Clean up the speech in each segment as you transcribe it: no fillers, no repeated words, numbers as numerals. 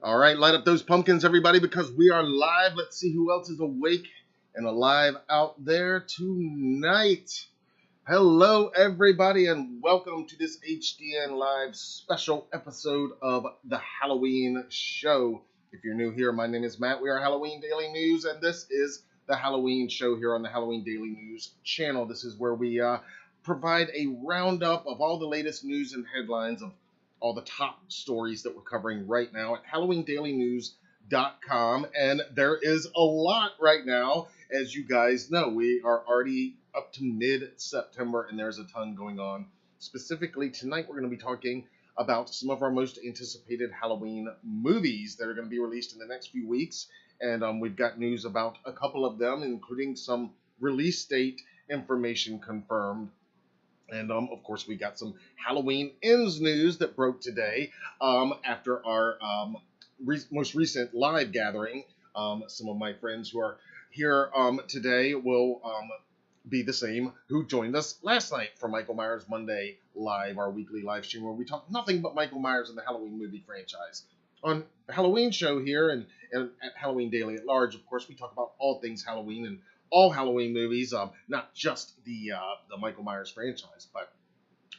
All right, light up those pumpkins, everybody, because we are live. Let's see who else is awake and alive out there tonight. Hello, everybody, and welcome to this HDN Live special episode of the Halloween Show. If you're new here, my name is Matt. We are Halloween Daily News, and this is the Halloween Show here on the Halloween Daily News channel. This is where we provide a roundup of all the latest news and headlines of all the top stories that we're covering right now at HalloweenDailyNews.com. And there is a lot right now. As you guys know, we are already up to mid-September, and there's a ton going on. Specifically, tonight we're going to be talking about some of our most anticipated Halloween movies that are going to be released in the next few weeks. And we've got news about a couple of them, including some release date information confirmed. And, of course, we got some Halloween Ends news that broke today after our most recent live gathering. Some of my friends who are here today will be the same who joined us last night for Michael Myers Monday Live, our weekly live stream where we talk nothing but Michael Myers and the Halloween movie franchise. On the Halloween Show here and at Halloween Daily at large, of course, we talk about all things Halloween and all Halloween movies, not just the Michael Myers franchise, but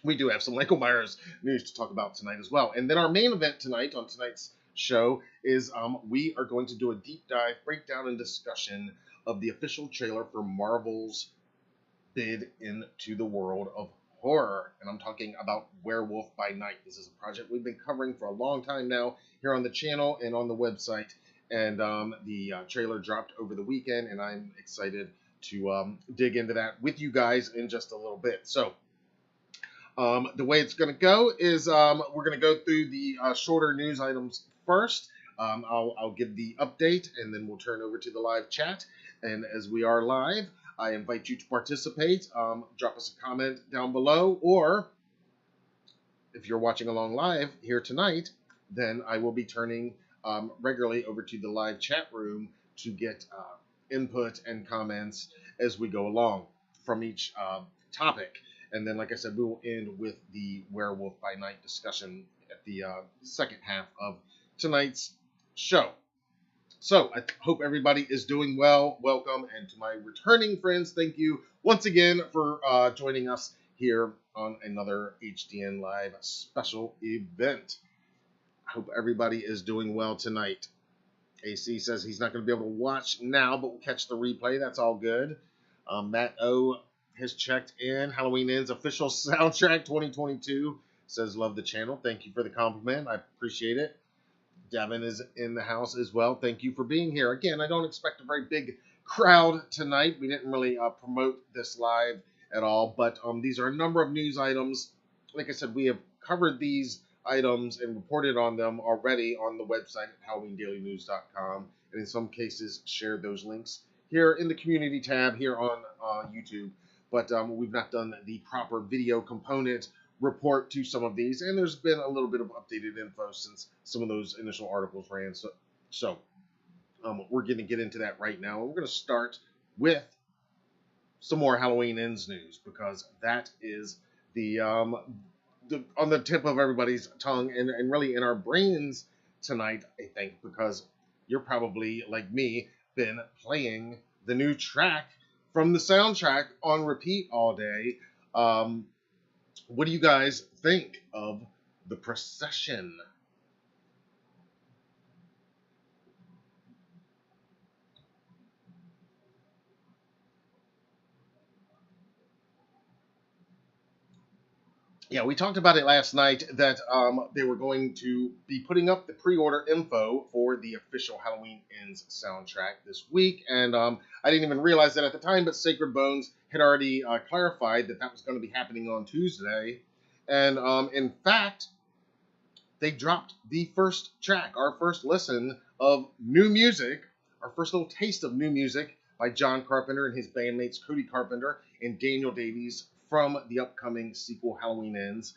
we do have some Michael Myers news to talk about tonight as well. And then our main event tonight on tonight's show is we are going to do a deep dive, breakdown, and discussion of the official trailer for Marvel's bid into the world of horror. And I'm talking about Werewolf by Night. This is a project we've been covering for a long time now here on the channel and on the website. And the trailer dropped over the weekend, and I'm excited to dig into that with you guys in just a little bit. So the way it's going to go is we're going to go through the shorter news items first. I'll give the update, and then we'll turn over to the live chat. And as we are live, I invite you to participate. Drop us a comment down below, or if you're watching along live here tonight, then I will be turning regularly over to the live chat room to get input and comments as we go along from each topic. And then, like I said, we will end with the Werewolf by Night discussion at the second half of tonight's show. So I hope everybody is doing well. Welcome. And to my returning friends, thank you once again for joining us here on another HDN Live special event. I hope everybody is doing well tonight. AC says he's not going to be able to watch now, but we'll catch the replay. That's all good. Matt O has checked in. Halloween Ends official soundtrack 2022. Says love the channel. Thank you for the compliment. I appreciate it. Devin is in the house as well. Thank you for being here. Again, I don't expect a very big crowd tonight. We didn't really promote this live at all, but these are a number of news items. Like I said, we have covered these items and reported on them already on the website at HalloweenDailyNews.com, and in some cases shared those links here in the community tab here on YouTube. But we've not done the proper video component report to some of these, and there's been a little bit of updated info since some of those initial articles ran. So we're going to get into that right now. We're going to start with some more Halloween Ends news, because that is on the tip of everybody's tongue and really in our brains tonight, I think, because you're probably, like me, been playing the new track from the soundtrack on repeat all day. What do you guys think of the Procession? Yeah, we talked about it last night that they were going to be putting up the pre-order info for the official Halloween Ends soundtrack this week, and I didn't even realize that at the time, but Sacred Bones had already clarified that that was going to be happening on Tuesday, and in fact, they dropped the first track, our first listen of new music, our first little taste of new music by John Carpenter and his bandmates Cody Carpenter and Daniel Davies from the upcoming sequel Halloween Ends.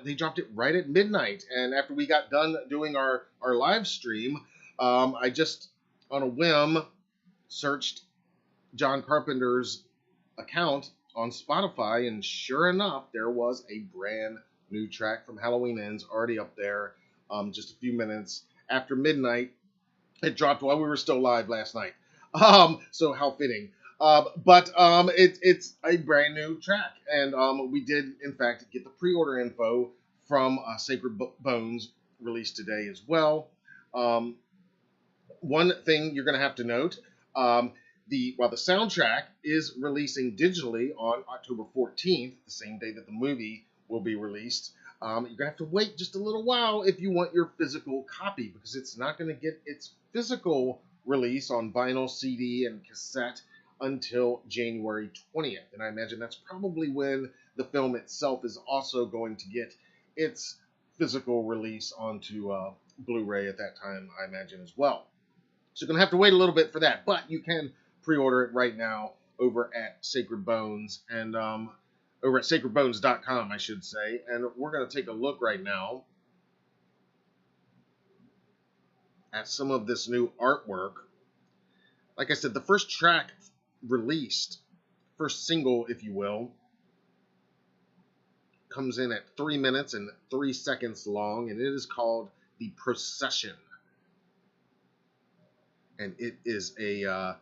They dropped it right at midnight, and after we got done doing our live stream, I just, on a whim, searched John Carpenter's account on Spotify, and sure enough, there was a brand new track from Halloween Ends already up there just a few minutes after midnight. It dropped while we were still live last night. So how fitting. It's a brand new track, and we did in fact get the pre-order info from Sacred Bones released today as well. One thing you're going to have to note, while the soundtrack is releasing digitally on October 14th, the same day that the movie will be released, you're going to have to wait just a little while if you want your physical copy, because it's not going to get its physical release on vinyl, CD, and cassette until January 20th. And I imagine that's probably when the film itself is also going to get its physical release onto Blu-ray at that time, I imagine, as well. So you're going to have to wait a little bit for that, but you can pre-order it right now over at Sacred Bones, and over at sacredbones.com, I should say. And we're going to take a look right now at some of this new artwork. Like I said, the first track released, first single, if you will, comes in at 3 minutes and 3 seconds long, and it is called The Procession. And it is a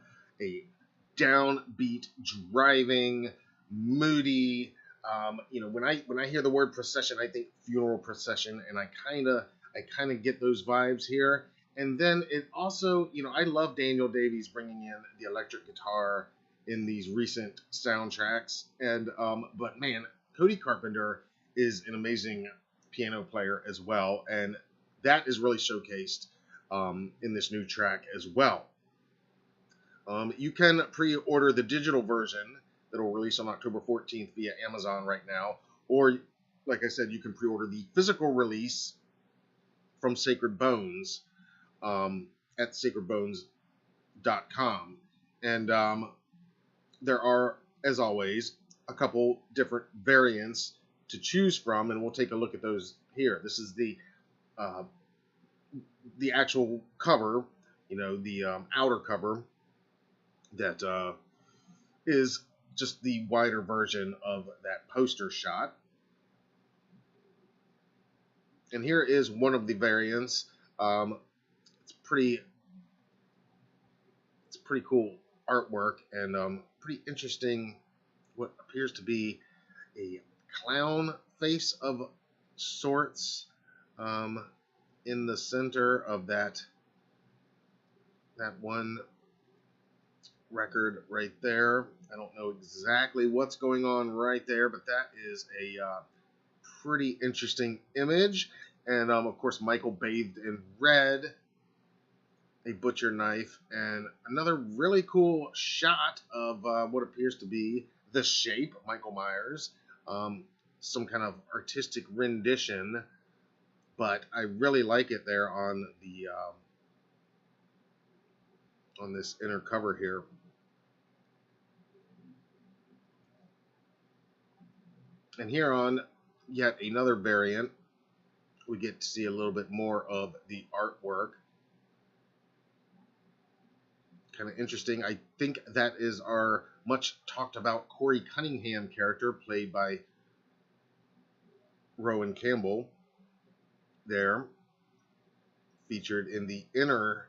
downbeat, driving, moody. When I hear the word procession, I think funeral procession, and I kind of get those vibes here. And then it also, I love Daniel Davies bringing in the electric guitar in these recent soundtracks. And but man, Cody Carpenter is an amazing piano player as well, and that is really showcased in this new track as well. You can pre-order the digital version that will release on October 14th via Amazon right now, or, like I said, you can pre-order the physical release from Sacred Bones at sacredbones.com. And there are, as always, a couple different variants to choose from, and we'll take a look at those here. This is the actual cover, the outer cover that is just the wider version of that poster shot. And here is one of the variants. It's pretty cool artwork, and pretty interesting, what appears to be a clown face of sorts in the center of that one record right there. I don't know exactly what's going on right there, but that is a pretty interesting image. And of course, Michael bathed in red, a butcher knife, and another really cool shot of what appears to be the Shape, Michael Myers. Some kind of artistic rendition, but I really like it there on the on this inner cover here. And here on yet another variant, we get to see a little bit more of the artwork. Kind of interesting. I think that is our much talked about Corey Cunningham character, played by Rowan Campbell, there, featured in the inner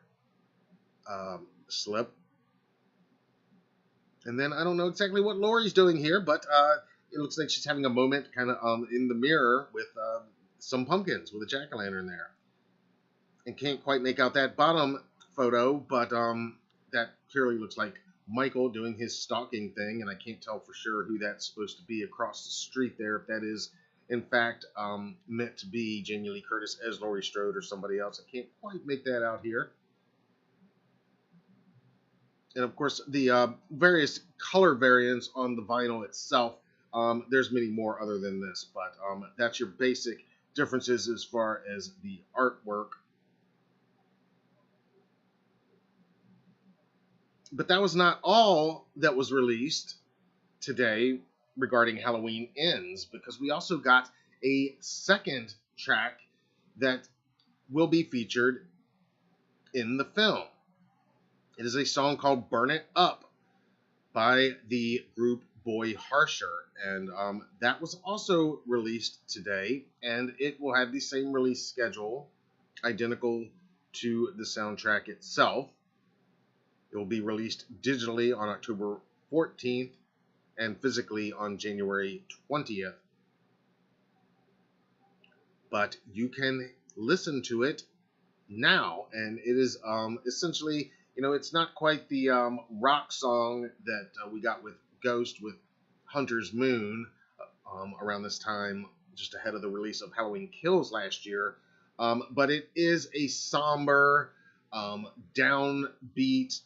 slip. And then I don't know exactly what Laurie's doing here, but it looks like she's having a moment kind of in the mirror with some pumpkins with a jack-o'-lantern there. And can't quite make out that bottom photo, but that clearly looks like Michael doing his stalking thing, and I can't tell for sure who that's supposed to be across the street there, if that is in fact meant to be Jamie Lee Curtis as Laurie Strode or somebody else. I can't quite make that out here. And of course, the various color variants on the vinyl itself, there's many more other than this, but that's your basic differences as far as the artwork. But that was not all that was released today regarding Halloween Ends, because we also got a second track that will be featured in the film. It is a song called Burn It Up by the group Boy Harsher, and that was also released today, and it will have the same release schedule, identical to the soundtrack itself. It will be released digitally on October 14th and physically on January 20th. But you can listen to it now, and it is essentially, it's not quite the rock song that we got with Ghost with Hunter's Moon around this time, just ahead of the release of Halloween Kills last year, but it is a somber, downbeat,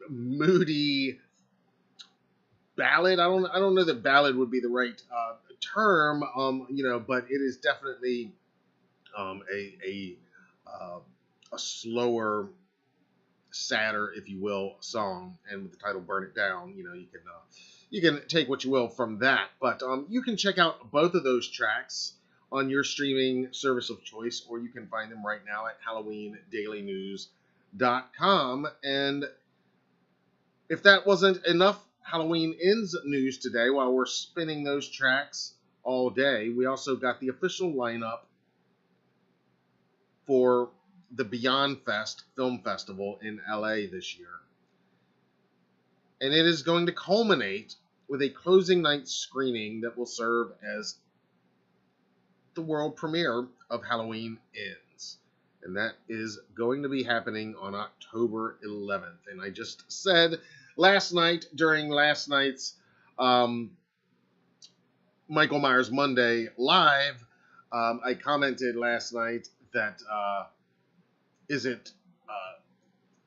moody ballad. I don't know that ballad would be the right term, but it is definitely a slower, sadder, if you will, song. And with the title "Burn It Down," you can take what you will from that. But you can check out both of those tracks on your streaming service of choice, or you can find them right now at HalloweenDailyNews.com. And if that wasn't enough Halloween Ends news today, while we're spinning those tracks all day, we also got the official lineup for the Beyond Fest Film Festival in LA this year. And it is going to culminate with a closing night screening that will serve as the world premiere of Halloween Ends. And that is going to be happening on October 11th. And I just said last night, during last night's Michael Myers Monday Live, I commented last night that isn't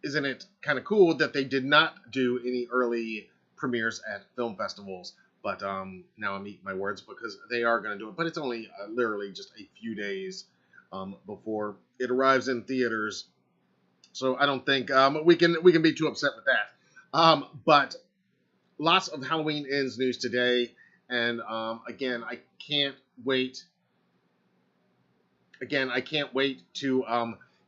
it kind of cool that they did not do any early premieres at film festivals? But now I'm eating my words, because they are going to do it. But it's only literally just a few days before it arrives in theaters, so I don't think we can be too upset with that. But lots of Halloween Ends news today, and again, I can't wait to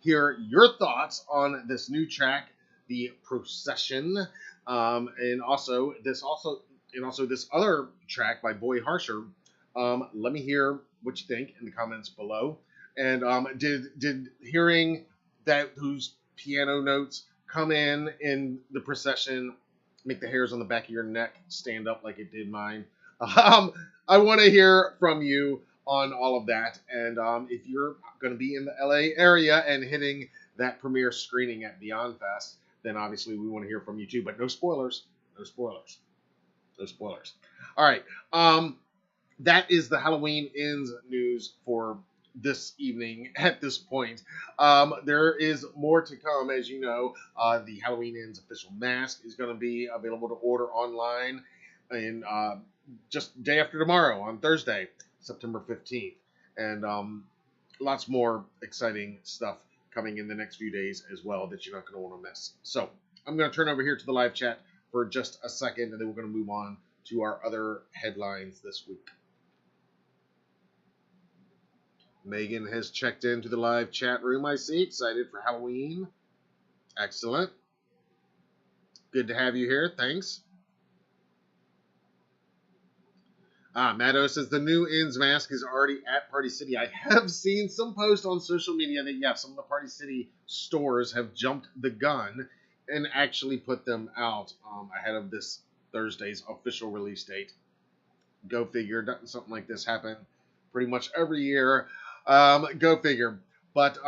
hear your thoughts on this new track, the Procession, and also this other track by Boy Harsher. Let me hear what you think in the comments below. And did hearing those piano notes come in the Procession make the hairs on the back of your neck stand up like it did mine? I want to hear from you on all of that. And if you're going to be in the LA area and hitting that premiere screening at Beyond Fest, then obviously we want to hear from you too. But no spoilers. No spoilers. No spoilers. All right. That is the Halloween Ends news for this evening at this point. There is more to come. As you know, the Halloween Ends official mask is going to be available to order online in just day after tomorrow, on Thursday, September 15th. And lots more exciting stuff coming in the next few days as well that you're not going to want to miss. So I'm going to turn over here to the live chat for just a second, and then we're going to move on to our other headlines this week. Megan has checked into the live chat room, I see. Excited for Halloween. Excellent. Good to have you here. Thanks. Maddo says the new Ends mask is already at Party City. I have seen some posts on social media that, some of the Party City stores have jumped the gun and actually put them out ahead of this Thursday's official release date. Go figure. Doesn't something like this happen pretty much every year? Go figure. But,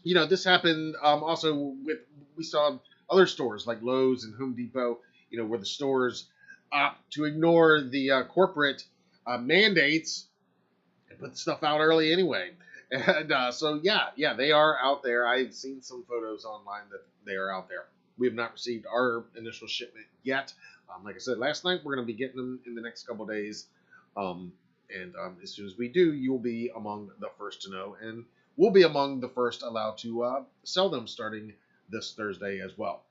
this happened also we saw other stores like Lowe's and Home Depot, where the stores opt to ignore the corporate mandates and put stuff out early anyway. And so, they are out there. I've seen some photos online that they are out there. We have not received our initial shipment yet. Like I said last night, we're going to be getting them in the next couple days. And as soon as we do, you'll be among the first to know. And we'll be among the first allowed to sell them starting this Thursday as well.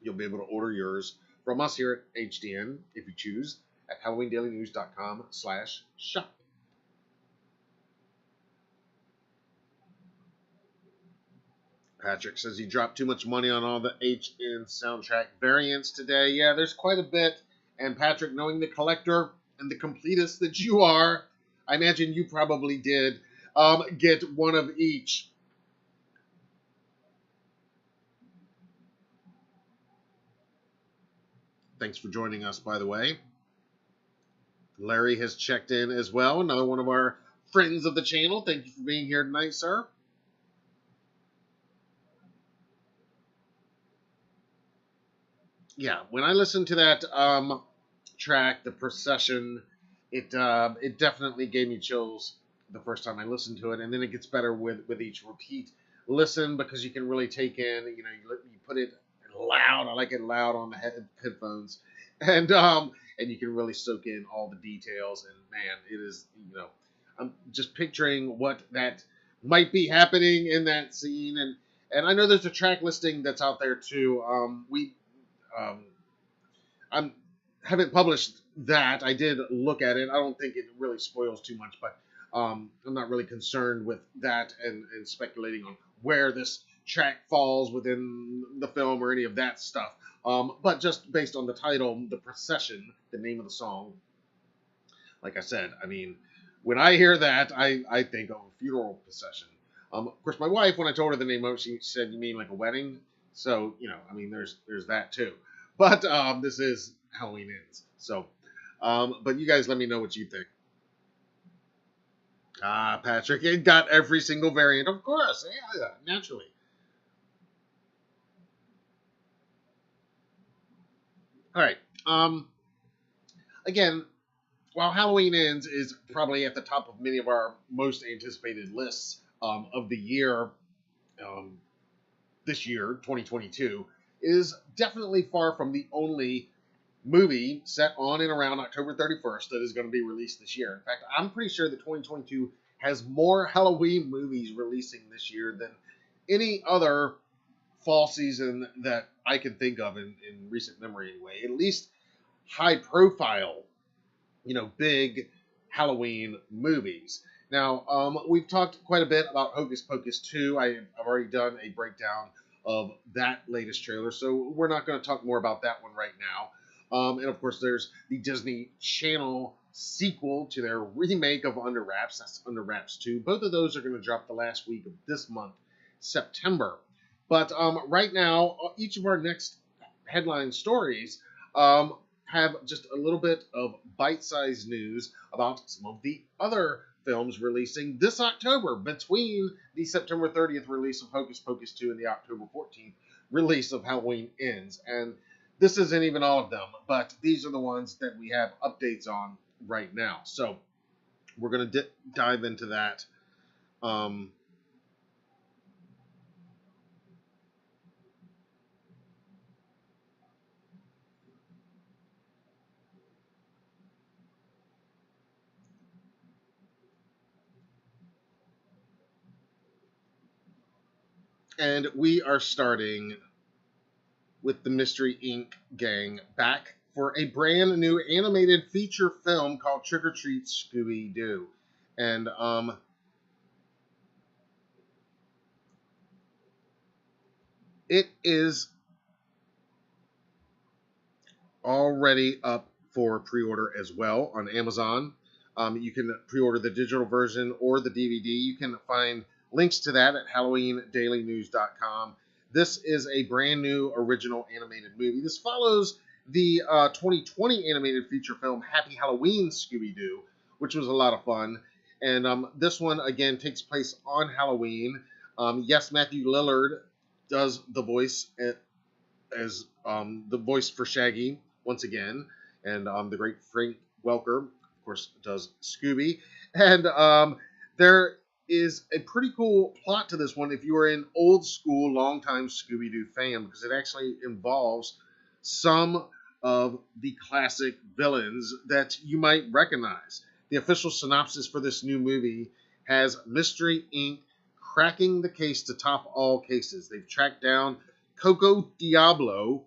You'll be able to order yours from us here at HDN, if you choose, at HalloweenDailyNews.com/shop. Patrick says he dropped too much money on all the HN soundtrack variants today. Yeah, there's quite a bit. And Patrick, knowing the collector and the completist that you are, I imagine you probably did get one of each. Thanks for joining us, by the way. Larry has checked in as well, another one of our friends of the channel. Thank you for being here tonight, sir. Yeah, when I listened to that track, the Procession, it definitely gave me chills the first time I listened to it, and then it gets better with each repeat listen because you can really take in, you put it loud. I like it loud on the headphones, and you can really soak in all the details. And man, it is, I'm just picturing what that might be happening in that scene, and I know there's a track listing that's out there too. Um, I haven't published that. I did look at it. I don't think it really spoils too much, but I'm not really concerned with that and speculating on where this track falls within the film or any of that stuff. But just based on the title, The Procession, the name of the song, like I said, I mean, when I hear that, I think of a funeral procession. Of course, my wife, when I told her the name of it, she said, "You mean like a wedding?" So, I mean, there's that too. But this is Halloween Ends. So, but you guys let me know what you think. Patrick, it got every single variant, of course. Yeah, naturally. All right. Again, while Halloween Ends is probably at the top of many of our most anticipated lists of the year, um, this year, 2022, is definitely far from the only movie set on and around October 31st that is going to be released this year. In fact, I'm pretty sure that 2022 has more Halloween movies releasing this year than any other fall season that I can think of in recent memory anyway. At least high profile, big Halloween movies. Now, we've talked quite a bit about Hocus Pocus 2. I've already done a breakdown of that latest trailer, so we're not going to talk more about that one right now. And of course, there's the Disney Channel sequel to their remake of Under Wraps. That's Under Wraps 2. Both of those are going to drop the last week of this month, September. But right now, each of our next headline stories have just a little bit of bite-sized news about some of the other films releasing this October between the September 30th release of Hocus Pocus 2 and the October 14th release of Halloween Ends. And this isn't even all of them, but these are the ones that we have updates on right now. So we're going to dive into that. And we are starting with the Mystery Inc. gang back for a brand new animated feature film called Treat Scooby-Doo. And it is already up for pre-order as well on Amazon. You can pre-order the digital version or the DVD. You can find links to that at HalloweenDailyNews.com. This is a brand new original animated movie. This follows the 2020 animated feature film Happy Halloween Scooby-Doo, which was a lot of fun. And this one, again, takes place on Halloween. Yes, Matthew Lillard does the voice as the voice for Shaggy once again. And the great Frank Welker, of course, does Scooby. And there is a pretty cool plot to this one if you are an old school, longtime Scooby-Doo fan, because it actually involves some of the classic villains that you might recognize. The official synopsis for this new movie has Mystery Inc. cracking the case to top all cases. They've tracked down Coco Diablo,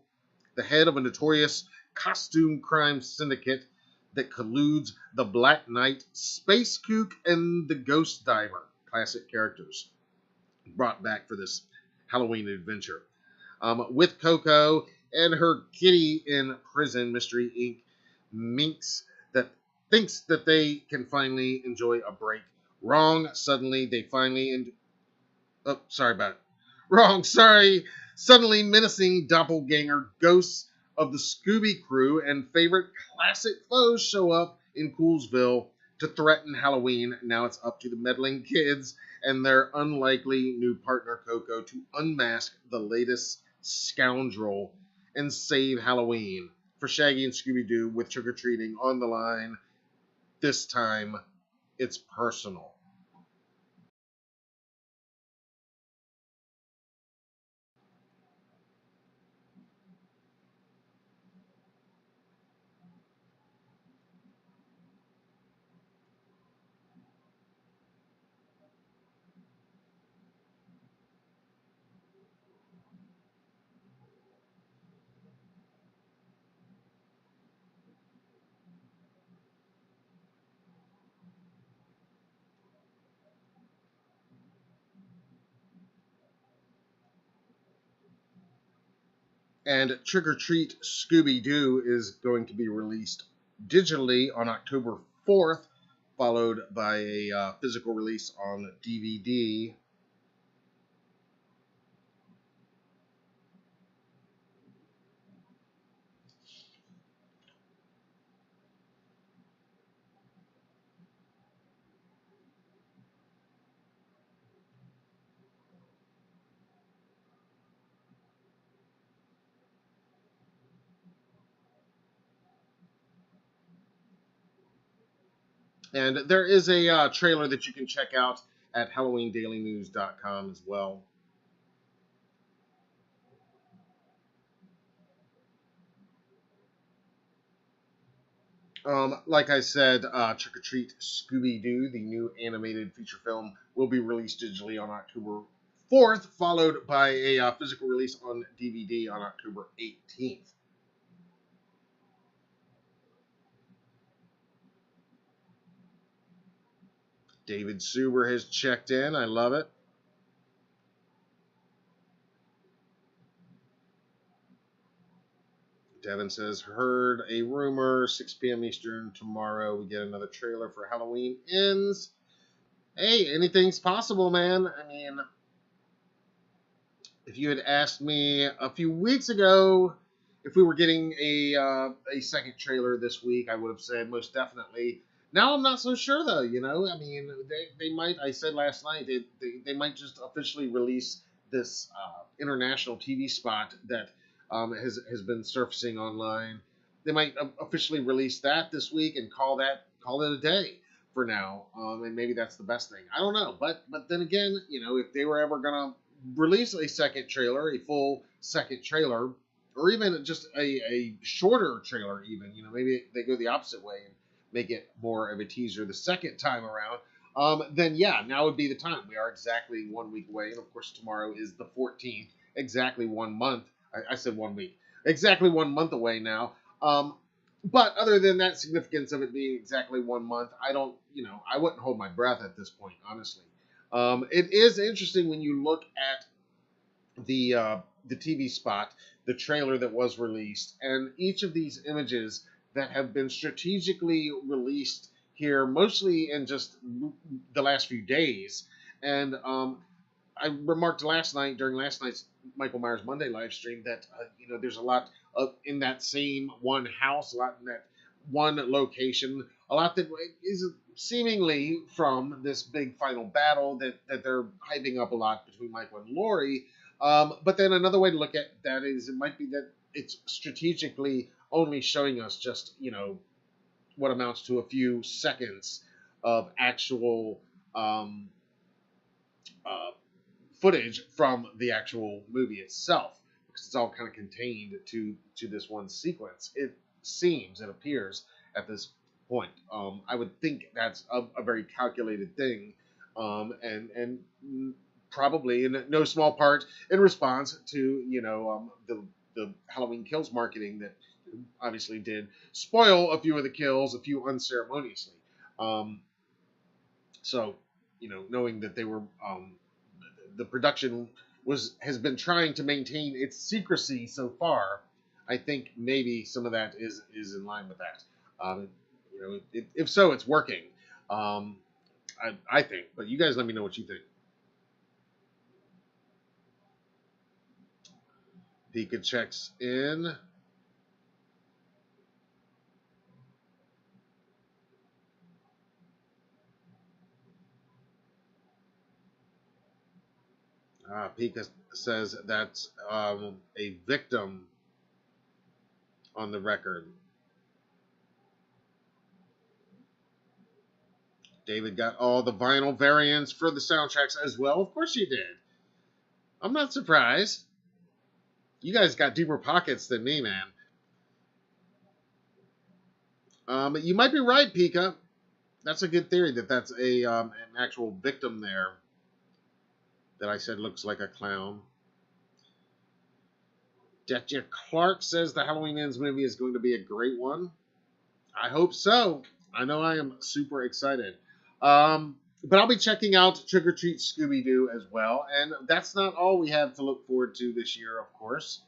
the head of a notorious costume crime syndicate that colludes the Black Knight, Space Kook, and the Ghost Diver. Classic characters brought back for this Halloween adventure. With Coco and her kitty in prison, Mystery Inc. thinks that they can finally enjoy a break. Wrong. Suddenly, they finally... Suddenly, menacing doppelganger ghosts of the Scooby crew and favorite classic foes show up in Coolsville to threaten Halloween. Now it's up to the meddling kids and their unlikely new partner Coco to unmask the latest scoundrel and save Halloween. For Shaggy and Scooby-Doo with trick-or-treating on the line, this time it's personal. And Trick or Treat Scooby-Doo is going to be released digitally on October 4th, followed by a physical release on DVD. And there is a trailer that you can check out at HalloweenDailyNews.com as well. Like I said, Trick or Treat Scooby-Doo, the new animated feature film, will be released digitally on October 4th, followed by a physical release on DVD on October 18th. David Suber has checked in. I love it. Devin says, heard a rumor, 6 p.m. Eastern tomorrow. We get another trailer for Halloween Ends. Hey, anything's possible, man. I mean, if you had asked me a few weeks ago if we were getting a second trailer this week, I would have said most definitely. Now I'm not so sure, though. You know, I mean, they might. I said last night they might just officially release this international TV spot that has been surfacing online. They might officially release that this week and call it a day for now. And maybe that's the best thing. I don't know, but then again, you know, if they were ever gonna release a second trailer, a full second trailer, or even just a shorter trailer, even, you know, maybe they go the opposite way and make it more of a teaser the second time around, then yeah, now would be the time. We are exactly 1 week away, and of course tomorrow is the 14th, exactly 1 month. I said 1 week, exactly 1 month away now. But other than that significance of it being exactly 1 month, I don't, you know, I wouldn't hold my breath at this point, honestly. It is interesting when you look at the TV spot, the trailer that was released, and each of these images that have been strategically released here, mostly in just the last few days. And I remarked last night during last night's Michael Myers Monday live stream that you know, there's a lot of in that same one house, a lot in that one location, a lot that is seemingly from this big final battle that they're hyping up a lot between Michael and Laurie. But then another way to look at that is it might be that it's strategically only showing us just, you know, what amounts to a few seconds of actual uh, footage from the actual movie itself, because it's all kind of contained to this one sequence. It seems, it appears at this point. I would think that's a very calculated thing, and probably in no small part in response to, you know, the Halloween Kills marketing that obviously did spoil a few of the kills, a few unceremoniously. Um, so, you know, knowing that they were the production has been trying to maintain its secrecy so far, I think maybe some of that is in line with that. You know, if so, it's working. Um, I think, but you guys let me know what you think. Pika checks in. Pika says that's a victim on the record. David got all the vinyl variants for the soundtracks as well. Of course you did. I'm not surprised. You guys got deeper pockets than me, man. You might be right, Pika. That's a good theory that that's an actual victim there that I said looks like a clown. Detja Clark says the Halloween Ends movie is going to be a great one. I hope so. I know I am super excited. But I'll be checking out Trick or Treat Scooby-Doo as well. And that's not all we have to look forward to this year, of course.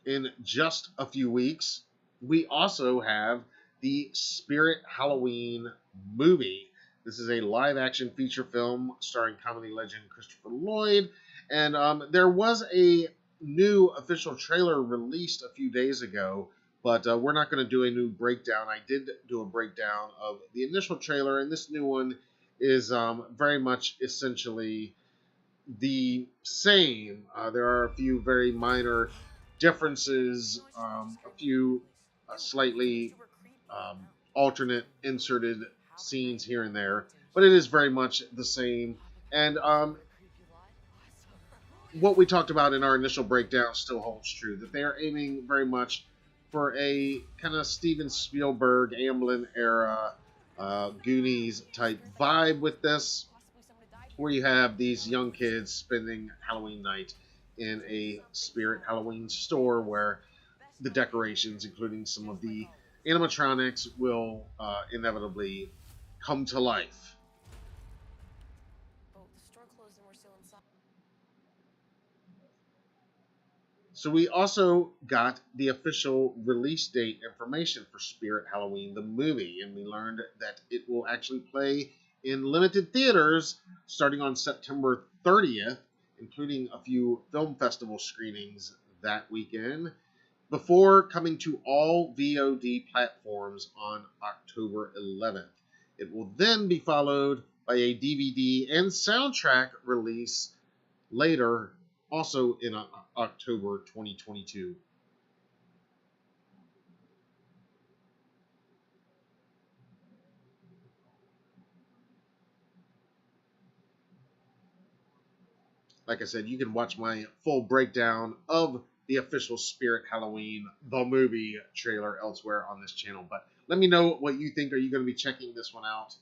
In just a few weeks, we also have the Spirit Halloween movie. This is a live-action feature film starring comedy legend Christopher Lloyd. And there was a new official trailer released a few days ago, but we're not going to do a new breakdown. I did do a breakdown of the initial trailer, and this new one is very much essentially the same. There are a few very minor differences, a few slightly alternate inserted scenes here and there, but it is very much the same. And what we talked about in our initial breakdown still holds true, that they are aiming very much for a kind of Steven Spielberg, Amblin era, Goonies type vibe with this, where you have these young kids spending Halloween night in a Spirit Halloween store where the decorations, including some of the animatronics, will inevitably come to life. So we also got the official release date information for Spirit Halloween, the movie, and we learned that it will actually play in limited theaters starting on September 30th, including a few film festival screenings that weekend, before coming to all VOD platforms on October 11th. It will then be followed by a DVD and soundtrack release later, also in October 2022. Like I said, you can watch my full breakdown of the official Spirit Halloween, the movie trailer elsewhere on this channel. But let me know what you think. Are you going to be checking this one out?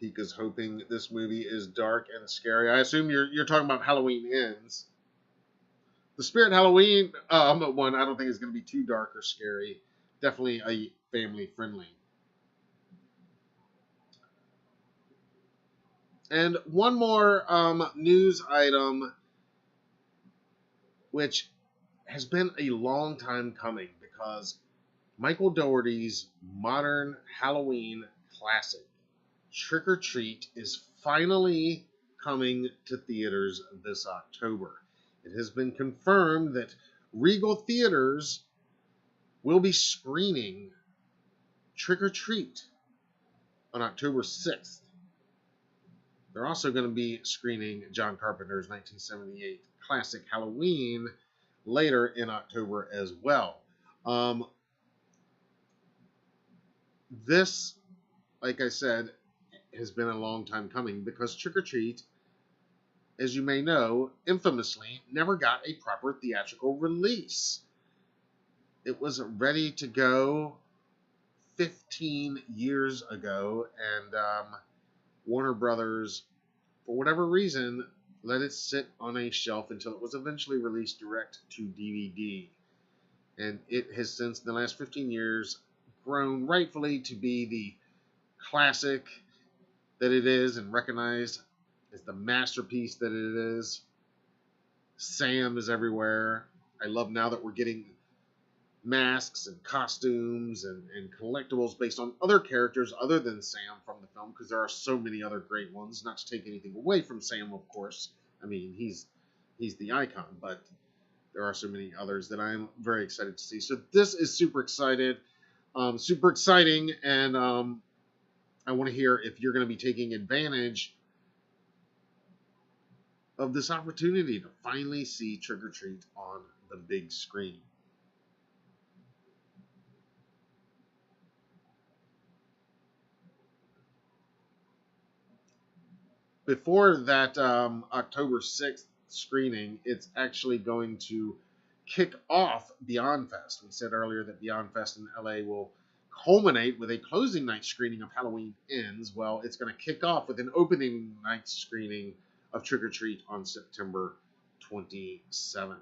Pika's hoping this movie is dark and scary. I assume you're talking about Halloween Ends. The Spirit Halloween one, I don't think is going to be too dark or scary. Definitely a family friendly. And one more news item, which has been a long time coming, because Michael Dougherty's modern Halloween classic, Trick or Treat, is finally coming to theaters this October. It has been confirmed that Regal Theaters will be screening Trick or Treat on October 6th. They're also going to be screening John Carpenter's 1978 classic Halloween later in October as well. This, like I said, has been a long time coming, because Trick or Treat, as you may know, infamously never got a proper theatrical release. It was ready to go 15 years ago, and Warner Brothers, for whatever reason, let it sit on a shelf until it was eventually released direct to DVD. And it has since, in the last 15 years, grown rightfully to be the classic that it is, and recognized as the masterpiece that it is. Sam is everywhere. I love now that we're getting masks and costumes and collectibles based on other characters other than Sam from the film, because there are so many other great ones. Not to take anything away from Sam, of course. I mean, he's the icon, but there are so many others that I'm very excited to see. So this is super excited. Super exciting, and I want to hear if you're going to be taking advantage of this opportunity to finally see Trick or Treat on the big screen. Before that October 6th screening, it's actually going to kick off Beyond Fest. We said earlier that Beyond Fest in LA will culminate with a closing night screening of Halloween Ends. Well, it's going to kick off with an opening night screening of Trick or Treat on September 27th.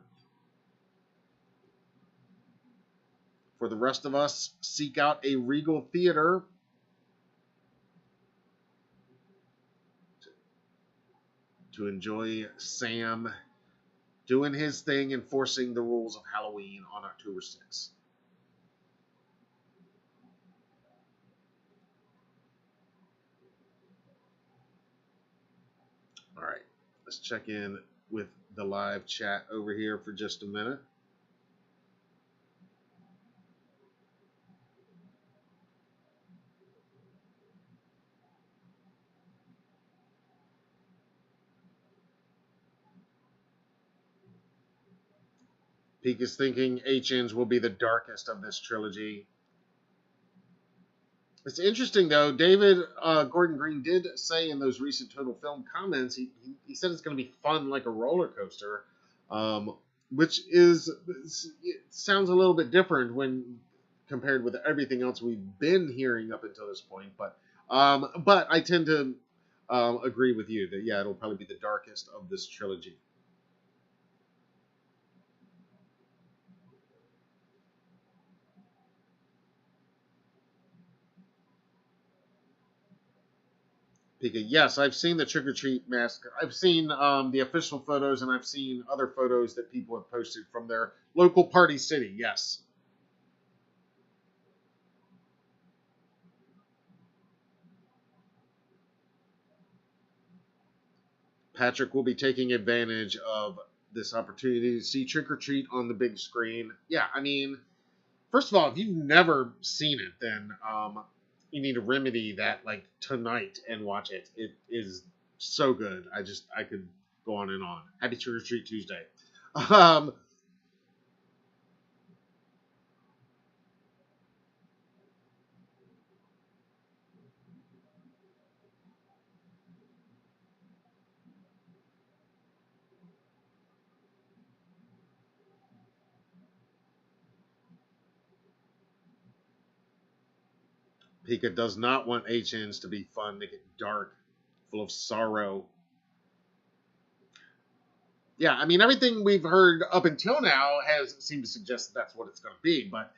For the rest of us, seek out a Regal Theater to enjoy Sam doing his thing, enforcing the rules of Halloween on October 6th. All right, let's check in with the live chat over here for just a minute. Peak is thinking HNs will be the darkest of this trilogy. It's interesting, though. David Gordon Green did say in those recent Total Film comments, he said it's going to be fun like a roller coaster, which is it sounds a little bit different when compared with everything else we've been hearing up until this point. But I tend to agree with you that, yeah, it'll probably be the darkest of this trilogy. Pika, yes, I've seen the Trick or Treat mask. I've seen the official photos, and I've seen other photos that people have posted from their local party city. Yes. Patrick will be taking advantage of this opportunity to see Trick or Treat on the big screen. Yeah, I mean, first of all, if you've never seen it, then you need to remedy that like tonight and watch it. It is so good. I could go on and on. Happy Trick or Treat Tuesday. Um, Pika does not want HNs to be fun, make it dark, full of sorrow. Yeah, I mean, everything we've heard up until now has seemed to suggest that that's what it's going to be. But,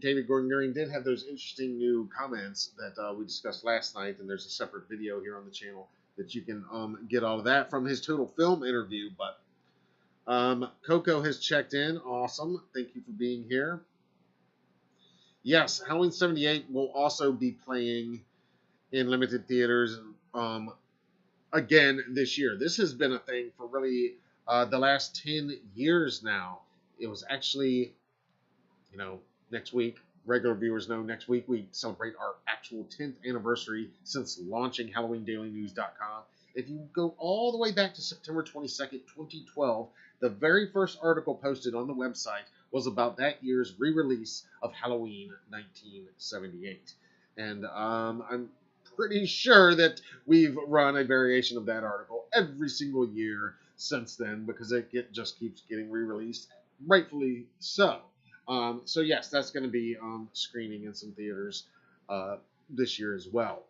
David Gordon Green did have those interesting new comments that we discussed last night, and there's a separate video here on the channel that you can get all of that from his Total Film interview. But Coco has checked in. Awesome. Thank you for being here. Yes, Halloween 78 will also be playing in limited theaters again this year. This has been a thing for really the last 10 years now. It was actually, next week, regular viewers know next week we celebrate our actual 10th anniversary since launching HalloweenDailyNews.com. If you go all the way back to September 22nd, 2012, the very first article posted on the website was about that year's re-release of Halloween 1978. And I'm pretty sure that we've run a variation of that article every single year since then because it just keeps getting re-released, rightfully so. So yes, that's going to be screening in some theaters this year as well.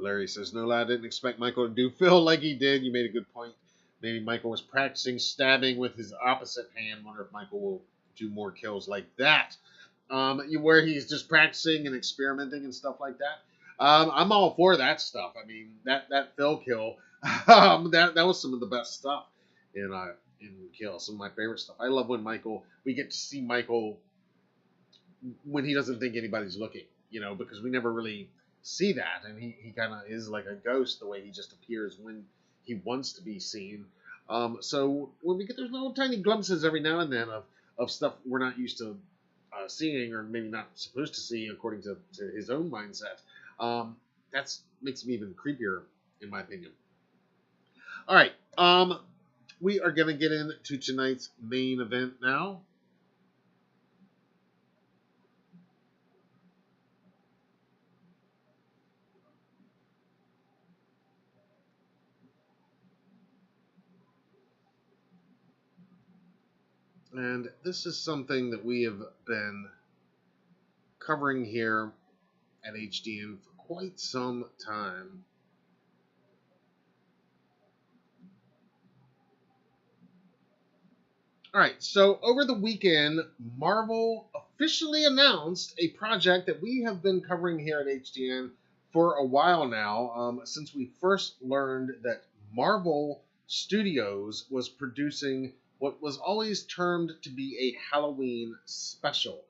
Larry says, no, I didn't expect Michael to do Phil like he did. You made a good point. Maybe Michael was practicing stabbing with his opposite hand. Wonder if Michael will do more kills like that. Where he's just practicing and experimenting and stuff like that. I'm all for that stuff. I mean, that Phil kill, that was some of the best stuff in Kill. Some of my favorite stuff. I love when we get to see Michael when he doesn't think anybody's looking. because we never really see that, and he kind of is like a ghost the way he just appears when he wants to be seen. So when we get those little tiny glimpses every now and then of stuff we're not used to seeing, or maybe not supposed to see according to his own mindset, that makes him even creepier, in my opinion. All right, we are going to get into tonight's main event now. And this is something that we have been covering here at HDN for quite some time. All right, so over the weekend, Marvel officially announced a project that we have been covering here at HDN for a while now, since we first learned that Marvel Studios was producing what was always termed to be a Halloween special.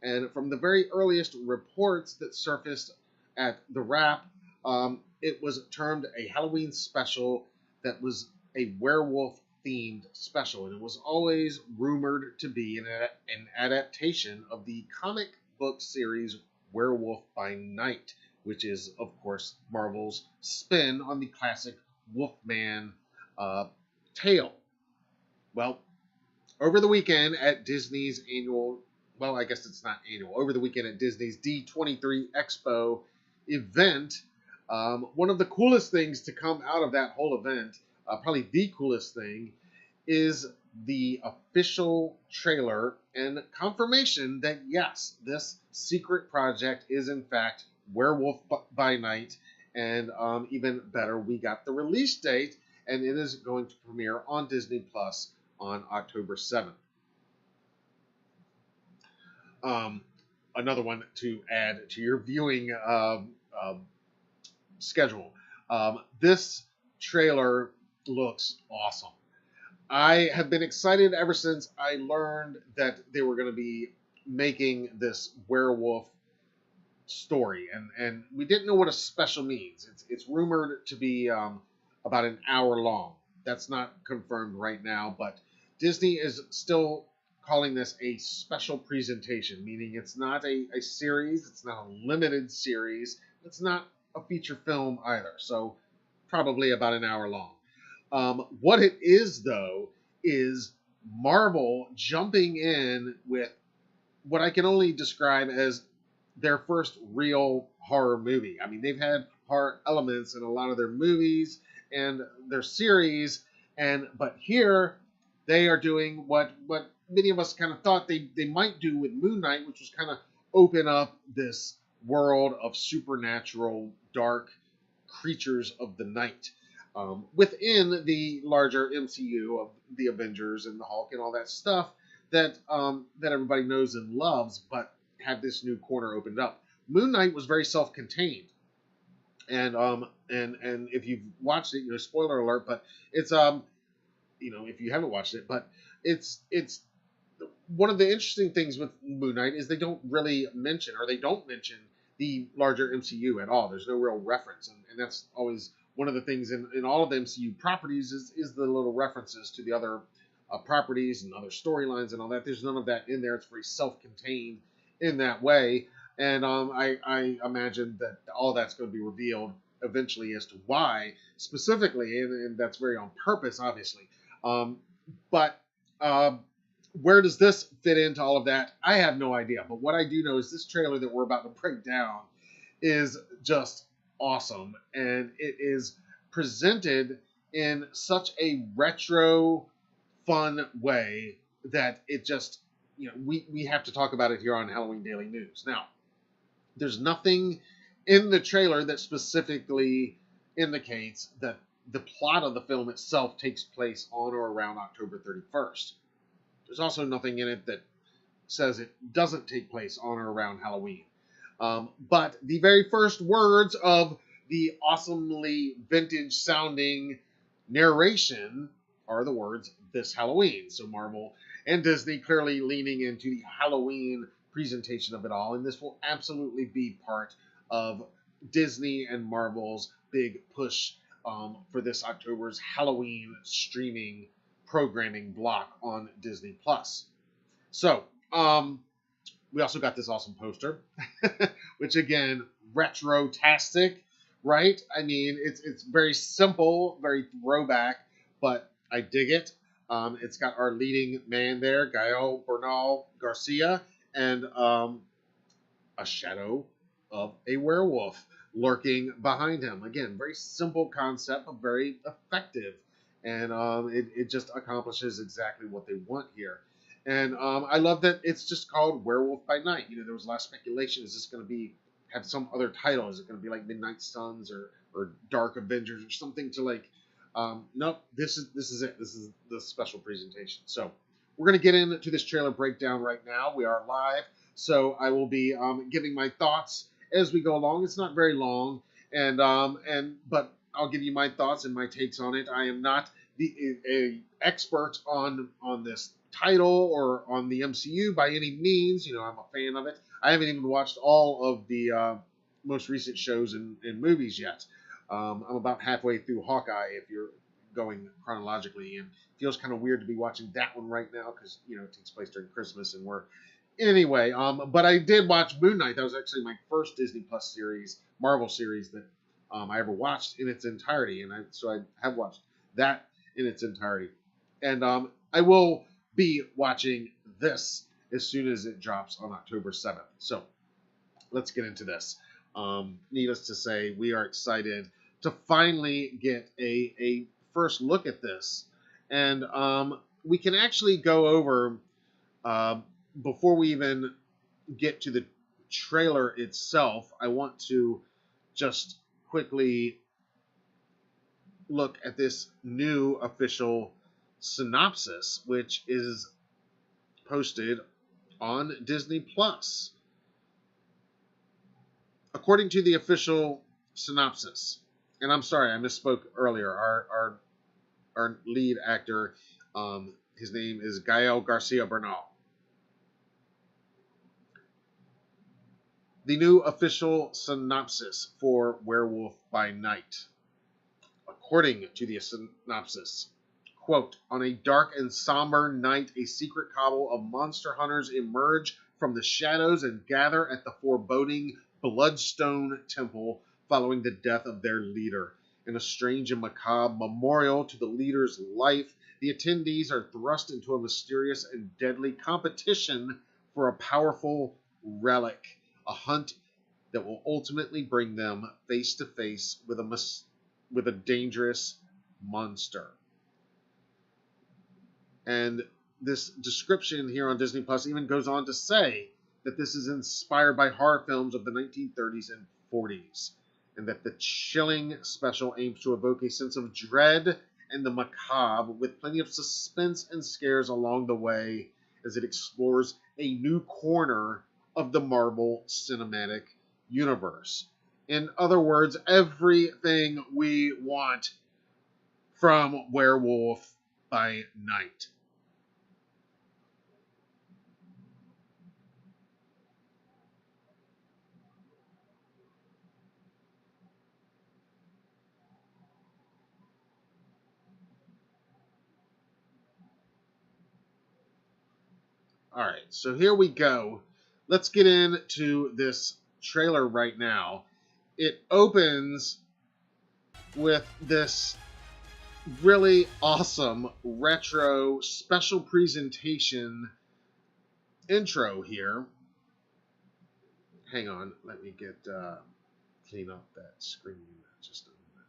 And from the very earliest reports that surfaced at the Wrap, it was termed a Halloween special that was a werewolf themed special, and it was always rumored to be an adaptation of the comic book series Werewolf by Night, which is, of course, Marvel's spin on the classic Wolfman tale. Well, over the weekend at Disney's annual, well, I guess it's not annual, over the weekend at Disney's D23 Expo event, one of the coolest things to come out of that whole event, probably the coolest thing, is the official trailer and confirmation that, yes, this secret project is in fact Werewolf by Night, and even better, we got the release date, and it is going to premiere on Disney Plus on October 7th. Another one to add to your viewing schedule. This trailer looks awesome. I have been excited ever since I learned that they were going to be making this werewolf story, and we didn't know what a special means. It's rumored to be about an hour long. That's not confirmed right now, but Disney is still calling this a special presentation, meaning it's not a series, it's not a limited series, it's not a feature film either, so probably about an hour long. What it is, though, is Marvel jumping in with what I can only describe as their first real horror movie. I mean, they've had horror elements in a lot of their movies and their series, but here they are doing what many of us kind of thought they might do with Moon Knight, which was kind of open up this world of supernatural, dark creatures of the night. Within the larger MCU of the Avengers and the Hulk and all that stuff that everybody knows and loves, but have this new corner opened up. Moon Knight was very self-contained, and if you've watched it, spoiler alert, but it's if you haven't watched it, but it's one of the interesting things with Moon Knight is they don't mention the larger MCU at all. There's no real reference, and that's always one of the things in all of the MCU properties is the little references to the other properties and other storylines and all that. There's none of that in there. It's very self-contained in that way. And I imagine that all that's going to be revealed eventually as to why specifically, and that's very on purpose, obviously. But where does this fit into all of that? I have no idea. But what I do know is this trailer that we're about to break down is just awesome, and it is presented in such a retro, fun way that it just, we have to talk about it here on Halloween Daily News. Now, there's nothing in the trailer that specifically indicates that the plot of the film itself takes place on or around October 31st. There's also nothing in it that says it doesn't take place on or around Halloween. But the very first words of the awesomely vintage-sounding narration are the words, "This Halloween." So Marvel and Disney clearly leaning into the Halloween presentation of it all, and this will absolutely be part of Disney and Marvel's big push for this October's Halloween streaming programming block on Disney Plus. So, we also got this awesome poster, which again, retro-tastic, right? I mean, it's very simple, very throwback, but I dig it. It's got our leading man there, Gael Bernal Garcia, and a shadow of a werewolf lurking behind him. Again, very simple concept, but very effective. And it just accomplishes exactly what they want here. And I love that it's just called Werewolf by Night. You know, there was a lot of speculation. Is this going to have some other title? Is it going to be like Midnight Suns or Dark Avengers or something to like... nope, this is it. This is the special presentation. So we're going to get into this trailer breakdown right now. We are live. So I will be giving my thoughts as we go along. It's not very long. But I'll give you my thoughts and my takes on it. I am not a expert on this title or on the MCU by any means. You know, I'm a fan of it. I haven't even watched all of the most recent shows and movies yet. I'm about halfway through Hawkeye if you're going chronologically, and it feels kind of weird to be watching that one right now because, you know, it takes place during Christmas and we're... Anyway, but I did watch Moon Knight. That was actually my first Disney Plus series, Marvel series that I ever watched in its entirety, and so I have watched that in its entirety. And I will be watching this as soon as it drops on October 7th. So let's get into this. Needless to say, we are excited to finally get a first look at this. And we can actually go over, before we even get to the trailer itself, I want to just quickly look at this new official synopsis, which is posted on Disney Plus. According to the official synopsis, and I'm sorry, I misspoke earlier. Our lead actor, his name is Gael Garcia Bernal. The new official synopsis for Werewolf by Night. According to the synopsis, quote, on a dark and somber night, a secret cabal of monster hunters emerge from the shadows and gather at the foreboding Bloodstone Temple following the death of their leader. In a strange and macabre memorial to the leader's life, the attendees are thrust into a mysterious and deadly competition for a powerful relic, a hunt that will ultimately bring them face to face with a dangerous monster. And this description here on Disney Plus even goes on to say that this is inspired by horror films of the 1930s and 40s, and that the chilling special aims to evoke a sense of dread and the macabre with plenty of suspense and scares along the way as it explores a new corner of the Marvel Cinematic Universe. In other words, everything we want from Werewolf by Night. All right, so here we go. Let's get into this trailer right now. It opens with this really awesome retro special presentation intro here. Hang on, let me get clean up that screen just a moment.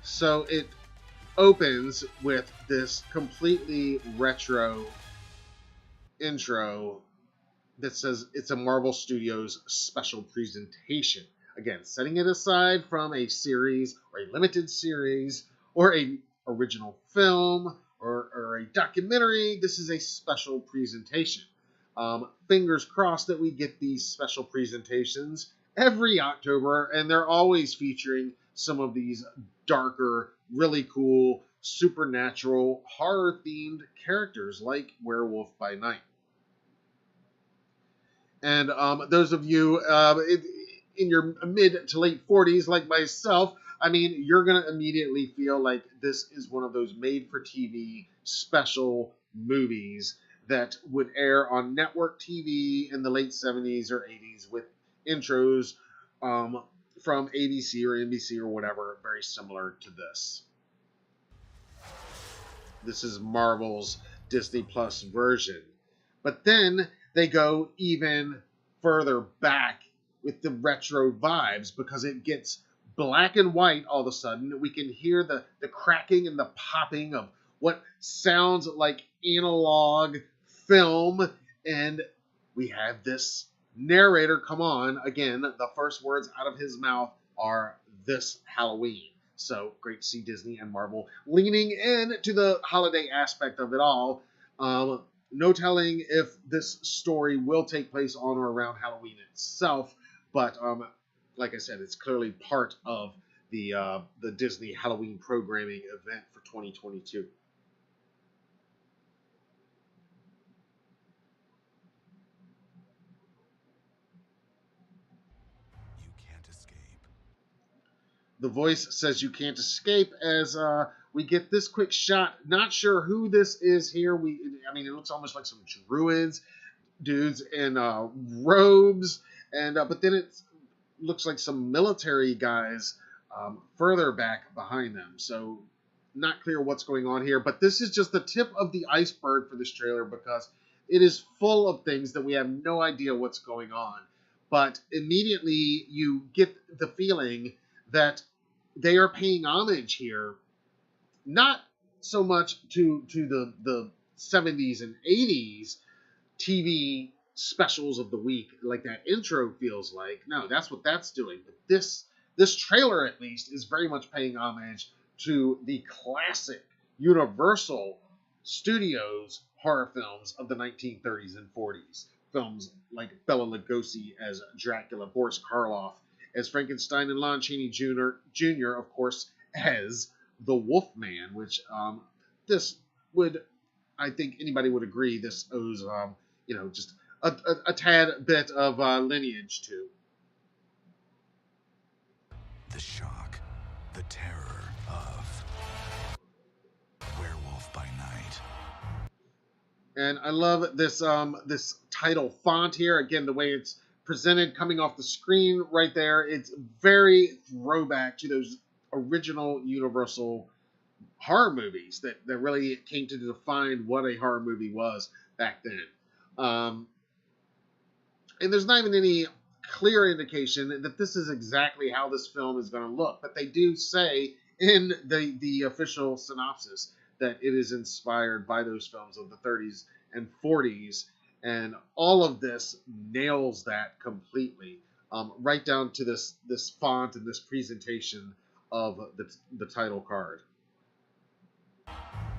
So it opens with this completely retro intro that says it's a Marvel Studios special presentation. Again, setting it aside from a series or a limited series or a original film or a documentary, this is a special presentation. Fingers crossed that we get these special presentations every October, and they're always featuring some of these darker, really cool supernatural horror-themed characters like Werewolf by Night. And those of you in your mid to late 40s like myself, I mean, you're going to immediately feel like this is one of those made-for-TV special movies that would air on network TV in the late 70s or 80s with intros from ABC or NBC or whatever, very similar to this. This is Marvel's Disney Plus version. But then they go even further back with the retro vibes because it gets black and white all of a sudden. We can hear the cracking and the popping of what sounds like analog film, and we have this narrator come on. Again, the first words out of his mouth are "this Halloween." So great to see Disney and Marvel leaning in to the holiday aspect of it all. No telling if this story will take place on or around Halloween itself, but like I said, it's clearly part of the Disney Halloween programming event for 2022. You can't escape. The voice says you can't escape as we get this quick shot. Not sure who this is here. I mean, it looks almost like some druids, dudes in robes, and but then it looks like some military guys further back behind them. So not clear what's going on here, but this is just the tip of the iceberg for this trailer because it is full of things that we have no idea what's going on. But immediately you get the feeling that they are paying homage here, not so much to the 70s and 80s TV specials of the week, like that intro feels like. No, that's what that's doing. But this trailer, at least, is very much paying homage to the classic Universal Studios horror films of the 1930s and 40s. Films like Bela Lugosi as Dracula, Boris Karloff as Frankenstein, and Lon Chaney Jr., of course, as the Wolfman, which this would, I think anybody would agree, this owes, just a tad bit of lineage to. The shock, the terror of Werewolf by Night. And I love this this title font here. Again, the way it's presented coming off the screen right there. It's very throwback to those original Universal horror movies that really came to define what a horror movie was back then. And there's not even any clear indication that this is exactly how this film is going to look, but they do say in the official synopsis that it is inspired by those films of the 30s and 40s, and all of this nails that completely, right down to this font and this presentation of the title card.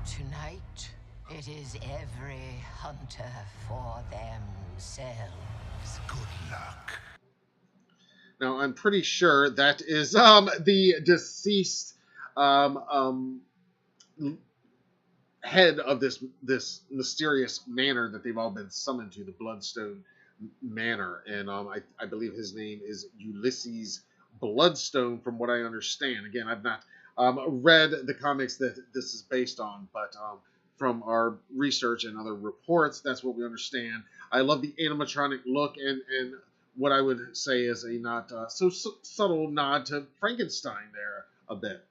Tonight, it is every hunter for themselves. Good luck. Now, I'm pretty sure that is the deceased head of this mysterious manor that they've all been summoned to, the Bloodstone Manor. And I believe his name is Ulysses Bloodstone, from what I understand. Again, I've not read the comics that this is based on, but from our research and other reports, that's what we understand. I love the animatronic look and what I would say is a not so subtle nod to Frankenstein there a bit.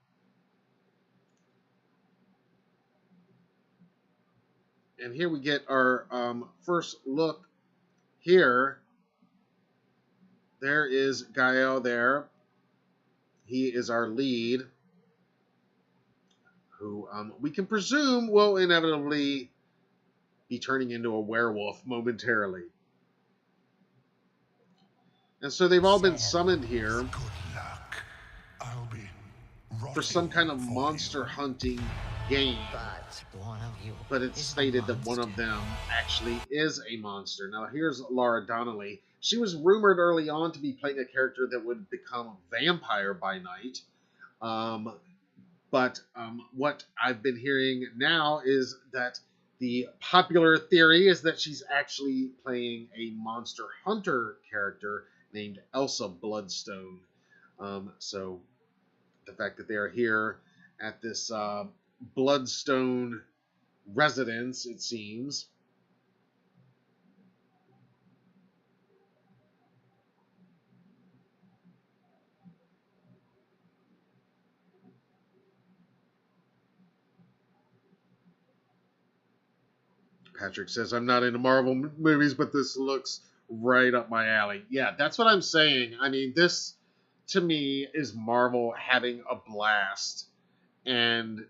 And here we get our first look here. There is Gael there. He is our lead, who we can presume will inevitably be turning into a werewolf momentarily. And so they've all been summoned here Good luck. I'll be for some kind of monster hunting game. But it's stated that one of them actually is a monster. Now here's Laura Donnelly. She was rumored early on to be playing a character that would become a vampire by night. But what I've been hearing now is that the popular theory is that she's actually playing a Monster Hunter character named Elsa Bloodstone. So the fact that they are here at this Bloodstone residence, it seems. Patrick says, I'm not into Marvel movies, but this looks right up my alley. Yeah, that's what I'm saying. I mean, this, to me, is Marvel having a blast and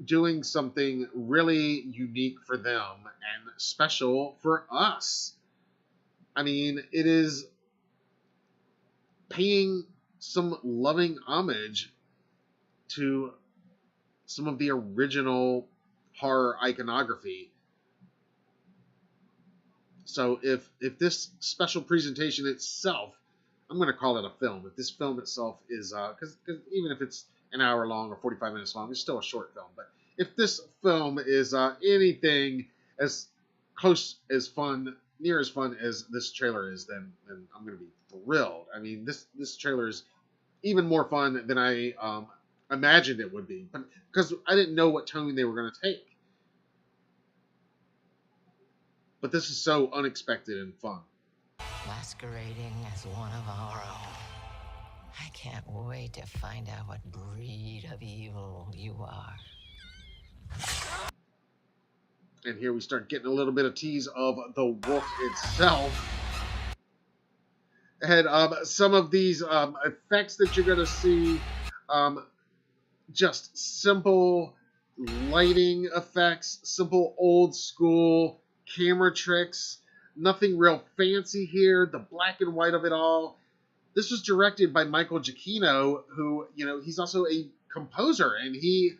doing something really unique for them and special for us. I mean, it is paying some loving homage to some of the original horror iconography. So if this special presentation itself, I'm going to call it a film. If this film itself is, because even if it's an hour long or 45 minutes long, it's still a short film. But if this film is anything as close as fun, near as fun as this trailer is, then I'm going to be thrilled. I mean, this trailer is even more fun than I imagined it would be, but because I didn't know what tone they were going to take. But this is so unexpected and fun. Masquerading as one of our own. I can't wait to find out what breed of evil you are. And here we start getting a little bit of tease of the wolf itself. And some of these effects that you're going to see, just simple lighting effects, simple old school camera tricks, nothing real fancy here. The black and white of it all. This was directed by Michael Giacchino, who, he's also a composer, and he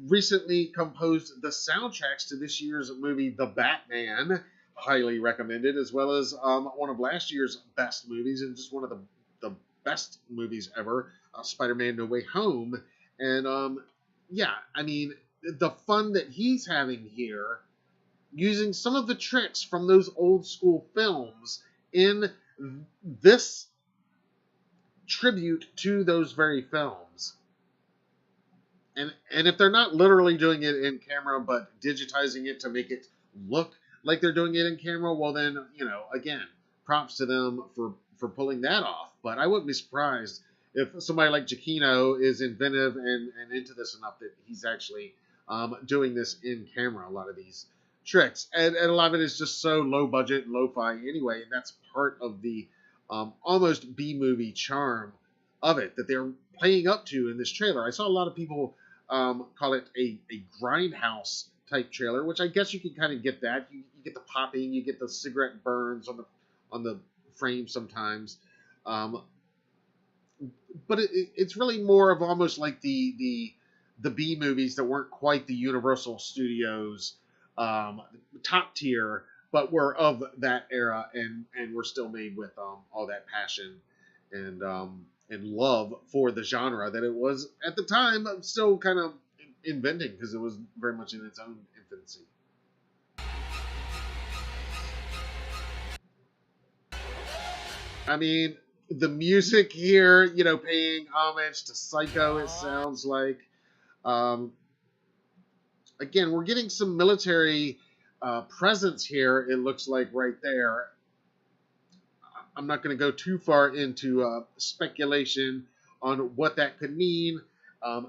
recently composed the soundtracks to this year's movie, The Batman. Highly recommended, as well as one of last year's best movies, and just one of the best movies ever, Spider-Man No Way Home. And yeah, I mean, the fun that he's having here, using some of the tricks from those old school films in this tribute to those very films. And if they're not literally doing it in camera, but digitizing it to make it look like they're doing it in camera, well then, again, props to them for pulling that off. But I wouldn't be surprised if somebody like Giacchino is inventive and into this enough that he's actually doing this in camera, a lot of these tricks. And a lot of it is just so low budget and lo-fi anyway, and that's part of the almost B-movie charm of it that they're playing up to in this trailer. I saw a lot of people call it a grindhouse type trailer, which I guess you can kind of get that. You get the popping, you get the cigarette burns on the frame sometimes. But it's really more of almost like the B movies that weren't quite the Universal Studios top tier, but were of that era and were still made with all that passion and love for the genre that it was at the time still kind of inventing, because it was very much in its own infancy. I mean, the music here, paying homage to Psycho, it sounds like. Again, we're getting some military presence here, it looks like, right there. I'm not going to go too far into speculation on what that could mean.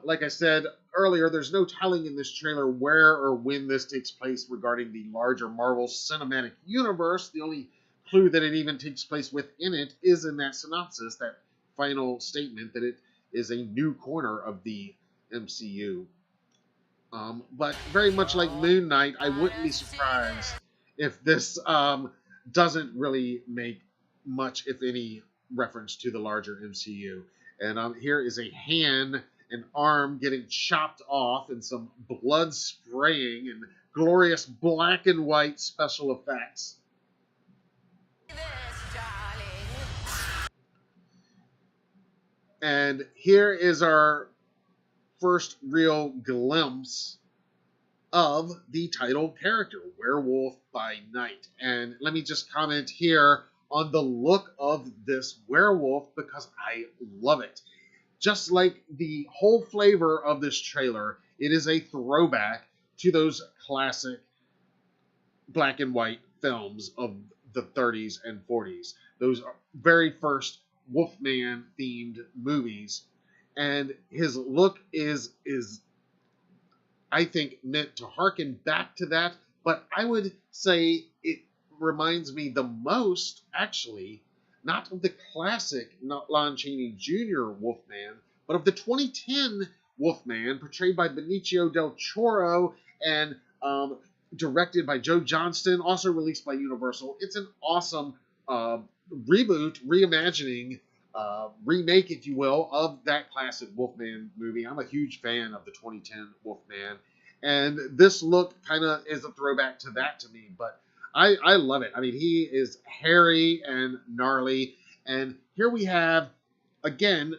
Like I said earlier, there's no telling in this trailer where or when this takes place regarding the larger Marvel Cinematic Universe. The only clue that it even takes place within it is in that synopsis, that final statement that it is a new corner of the MCU. But very much like Moon Knight, I wouldn't be surprised if this doesn't really make much, if any, reference to the larger MCU. And here is a hand and arm getting chopped off and some blood spraying and glorious black and white special effects. And here is our first real glimpse of the title character, Werewolf by Night. And let me just comment here on the look of this werewolf because I love it. Just like the whole flavor of this trailer, it is a throwback to those classic black and white films of the 30s and 40s. Those very first Wolfman themed movies. And his look is I think meant to harken back to that, but I would say it reminds me the most, actually, not of the classic Lon Chaney Jr. Wolfman, but of the 2010 Wolfman, portrayed by Benicio del Toro and directed by Joe Johnston, also released by Universal. It's an awesome reboot, reimagining, remake, if you will, of that classic Wolfman movie. I'm a huge fan of the 2010 Wolfman, and this look kind of is a throwback to that to me, but I love it. I mean, he is hairy and gnarly, and here we have, again,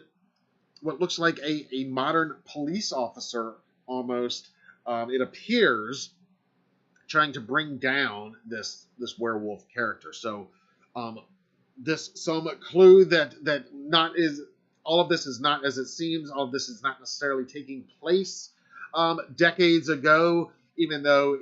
what looks like a modern police officer, almost, it appears, trying to bring down this werewolf character. So, some clue that not is all of this is not as it seems. All of this is not necessarily taking place decades ago, even though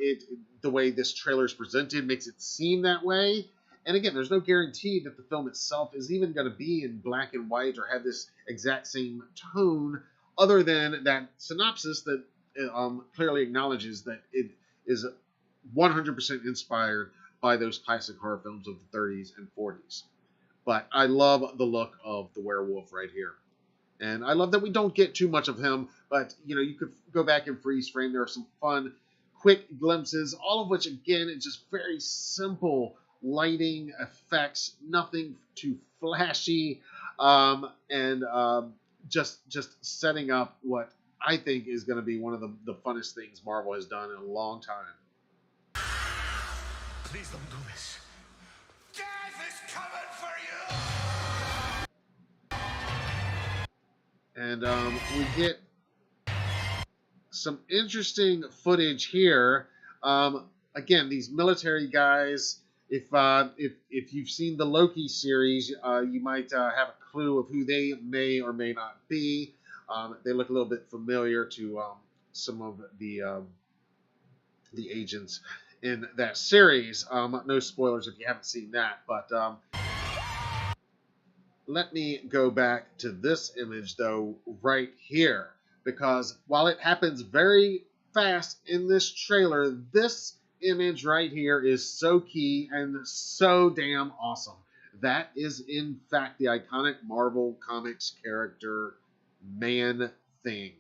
the way this trailer is presented makes it seem that way. And again, there's no guarantee that the film itself is even going to be in black and white or have this exact same tone, other than that synopsis that clearly acknowledges that it is 100% inspired by those classic horror films of the 30s and 40s. But I love the look of the werewolf right here. And I love that we don't get too much of him, but, you could go back and freeze frame. There are some fun, quick glimpses, all of which, again, it's just very simple lighting effects, nothing too flashy, and just setting up what I think is going to be one of the funnest things Marvel has done in a long time. Please don't do this. Death is coming for you! And we get some interesting footage here. Again, these military guys, if you've seen the Loki series, you might have a clue of who they may or may not be. They look a little bit familiar to some of the agents in that series. No spoilers if you haven't seen that, but let me go back to this image, though, right here, because while it happens very fast in this trailer, this image right here is so key and so damn awesome. That is, in fact, the iconic Marvel Comics character Man-Thing.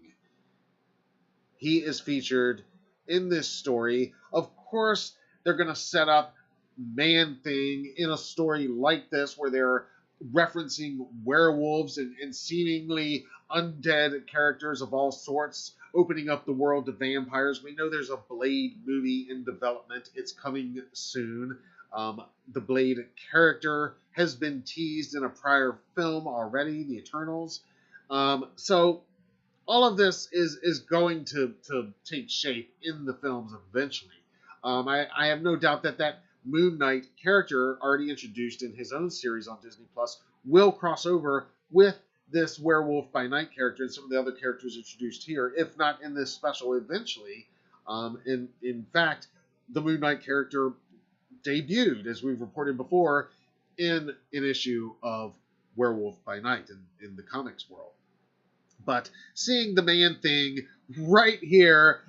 He is featured in this story. Of course, they're going to set up Man-Thing in a story like this where they're referencing werewolves and seemingly undead characters of all sorts, opening up the world to vampires. We know there's a Blade movie in development. It's coming soon. The Blade character has been teased in a prior film already, The Eternals. So all of this is going to take shape in the films eventually. I have no doubt that Moon Knight character, already introduced in his own series on Disney Plus, will cross over with this Werewolf by Night character and some of the other characters introduced here, if not in this special eventually. In fact, the Moon Knight character debuted, as we've reported before, in an issue of Werewolf by Night in the comics world. But seeing the Man-Thing right here,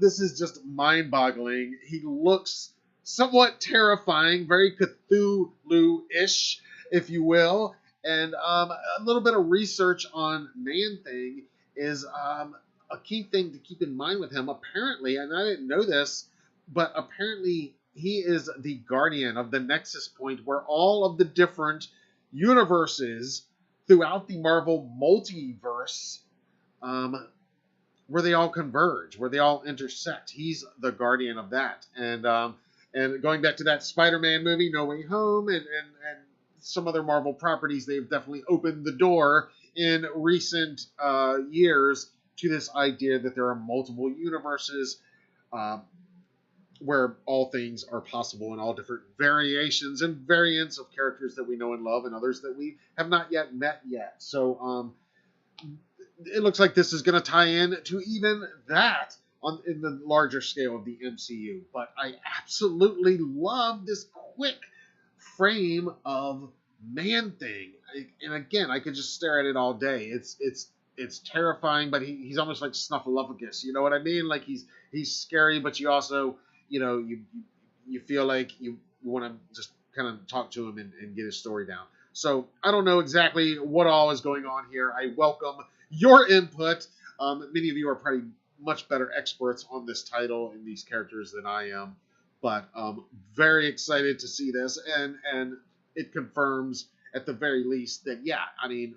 this is just mind-boggling. He looks somewhat terrifying, very Cthulhu-ish, if you will. And a little bit of research on Man-Thing is a key thing to keep in mind with him. Apparently, and I didn't know this, but apparently he is the guardian of the Nexus Point, where all of the different universes throughout the Marvel multiverse, where they all converge, where they all intersect. He's the guardian of that. And going back to that Spider-Man movie, No Way Home, and some other Marvel properties, they've definitely opened the door in recent years to this idea that there are multiple universes where all things are possible and all different variations and variants of characters that we know and love and others that we have not yet met yet. So it looks like this is going to tie in to even that in the larger scale of the MCU. But I absolutely love this quick frame of Man-Thing. And again, I could just stare at it all day. It's terrifying, but he's almost like Snuffleupagus. You know what I mean? Like he's scary, but you also, you feel like you want to just kind of talk to him and get his story down. So I don't know exactly what all is going on here. I welcome your input. Many of you are probably much better experts on this title and these characters than I am, but very excited to see this, and it confirms at the very least that, yeah, I mean,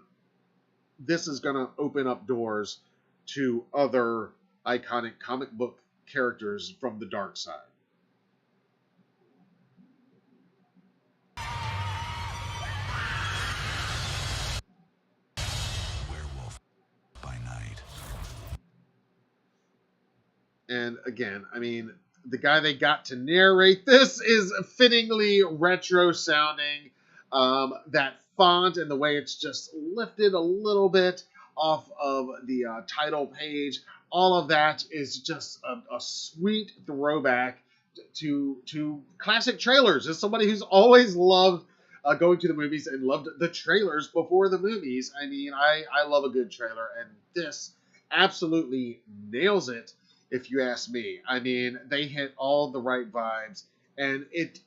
this is going to open up doors to other iconic comic book characters from the dark side. Werewolf by Night. And again, I mean, the guy they got to narrate this is fittingly retro sounding. That font and the way it's just lifted a little bit off of the title page, all of that is just a sweet throwback to classic trailers. As somebody who's always loved going to the movies and loved the trailers before the movies, I mean, I love a good trailer, and this absolutely nails it, if you ask me. I mean, they hit all the right vibes, and it,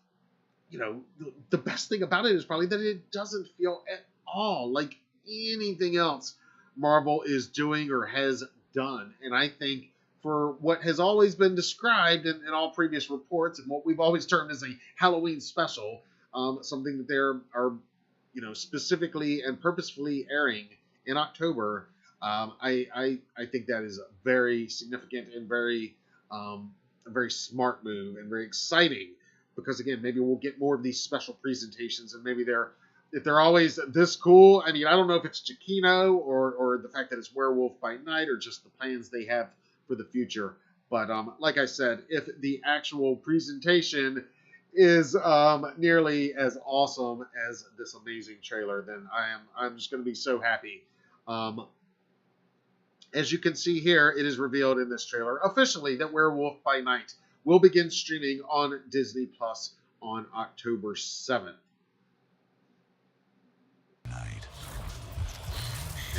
the best thing about it is probably that it doesn't feel at all like anything else Marvel is doing or has done. And I think for what has always been described in all previous reports and what we've always termed as a Halloween special, something that they are specifically and purposefully airing in October, I think that is a very significant and a very smart move and very exciting. Because again, maybe we'll get more of these special presentations, and maybe if they're always this cool. I mean, I don't know if it's Giacchino or the fact that it's Werewolf by Night or just the plans they have for the future. But like I said, if the actual presentation is nearly as awesome as this amazing trailer, then I'm just going to be so happy. As you can see here, it is revealed in this trailer officially that Werewolf by Night will begin streaming on Disney Plus on October 7th.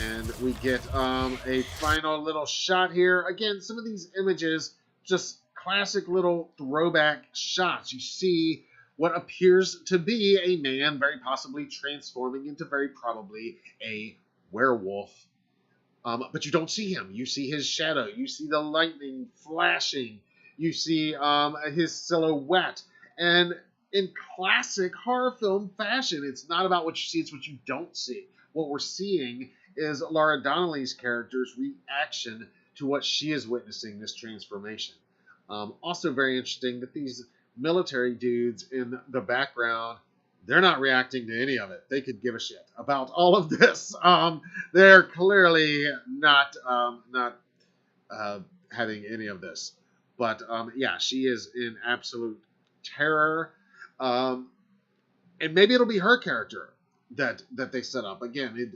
And we get a final little shot here. Again, some of these images, just classic little throwback shots. You see what appears to be a man very possibly transforming into very probably a werewolf. But you don't see him. You see his shadow. You see the lightning flashing. You see his silhouette. And in classic horror film fashion, it's not about what you see, it's what you don't see. What we're seeing is Laura Donnelly's character's reaction to what she is witnessing, this transformation. Also very interesting that these military dudes in the background, they're not reacting to any of it. They could give a shit about all of this. They're clearly not having any of this. But yeah, she is in absolute terror. And maybe it'll be her character that they set up. Again,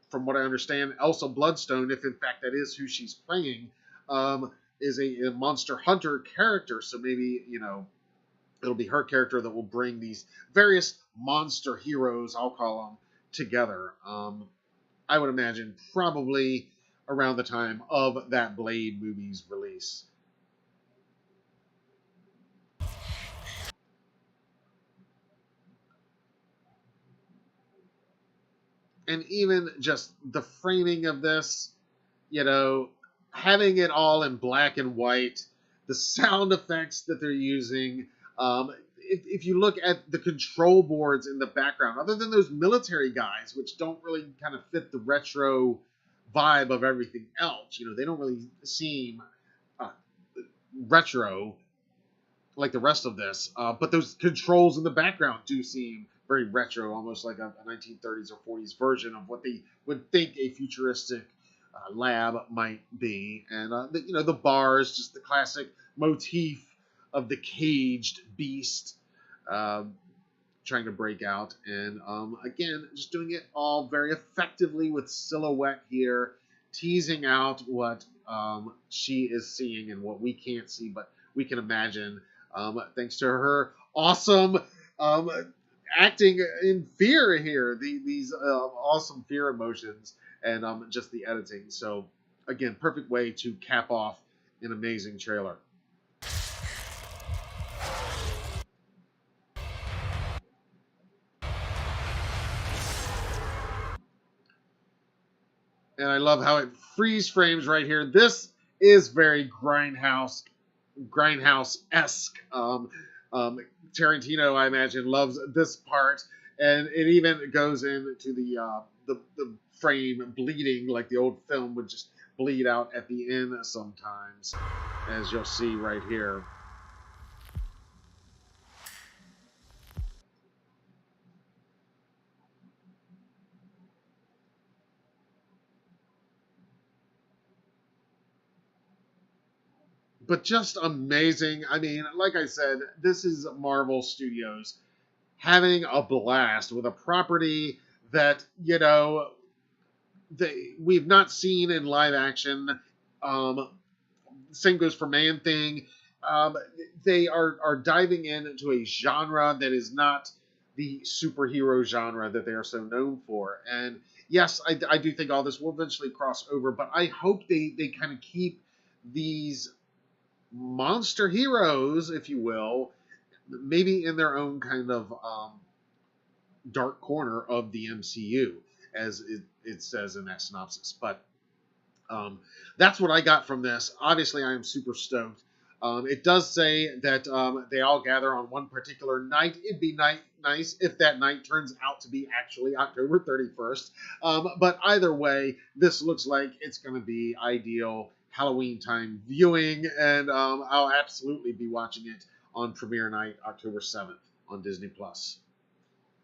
from what I understand, Elsa Bloodstone, if in fact that is who she's playing, is a monster hunter character. So maybe, it'll be her character that will bring these various monster heroes, I'll call them, together. I would imagine probably around the time of that Blade movie's release. And even just the framing of this, having it all in black and white, the sound effects that they're using. If you look at the control boards in the background, other than those military guys, which don't really kind of fit the retro vibe of everything else, they don't really seem retro like the rest of this. But those controls in the background do seem very retro, almost like a 1930s or 40s version of what they would think a futuristic lab might be. And, the bars, just the classic motif of the caged beast trying to break out. And again, just doing it all very effectively with silhouette here, teasing out what she is seeing and what we can't see, but we can imagine, thanks to her awesome acting in fear here, these awesome fear emotions, and just the editing. So again, perfect way to cap off an amazing trailer. And I love how it freeze frames right here. This is very Grindhouse-esque. Tarantino, I imagine, loves this part, and it even goes into the frame bleeding, like the old film would just bleed out at the end sometimes, as you'll see right here. But just amazing. I mean, like I said, this is Marvel Studios having a blast with a property that, we've not seen in live action. Same goes for Man-Thing. They are diving into a genre that is not the superhero genre that they are so known for. And yes, I do think all this will eventually cross over, but I hope they kind of keep these monster heroes, if you will, maybe in their own kind of dark corner of the MCU, as it says in that synopsis. But that's what I got from this. Obviously, I am super stoked. It does say that they all gather on one particular night. It'd be nice if that night turns out to be actually October 31st. But either way, this looks like it's going to be ideal Halloween time viewing, and I'll absolutely be watching it on premiere night, October 7th on Disney+.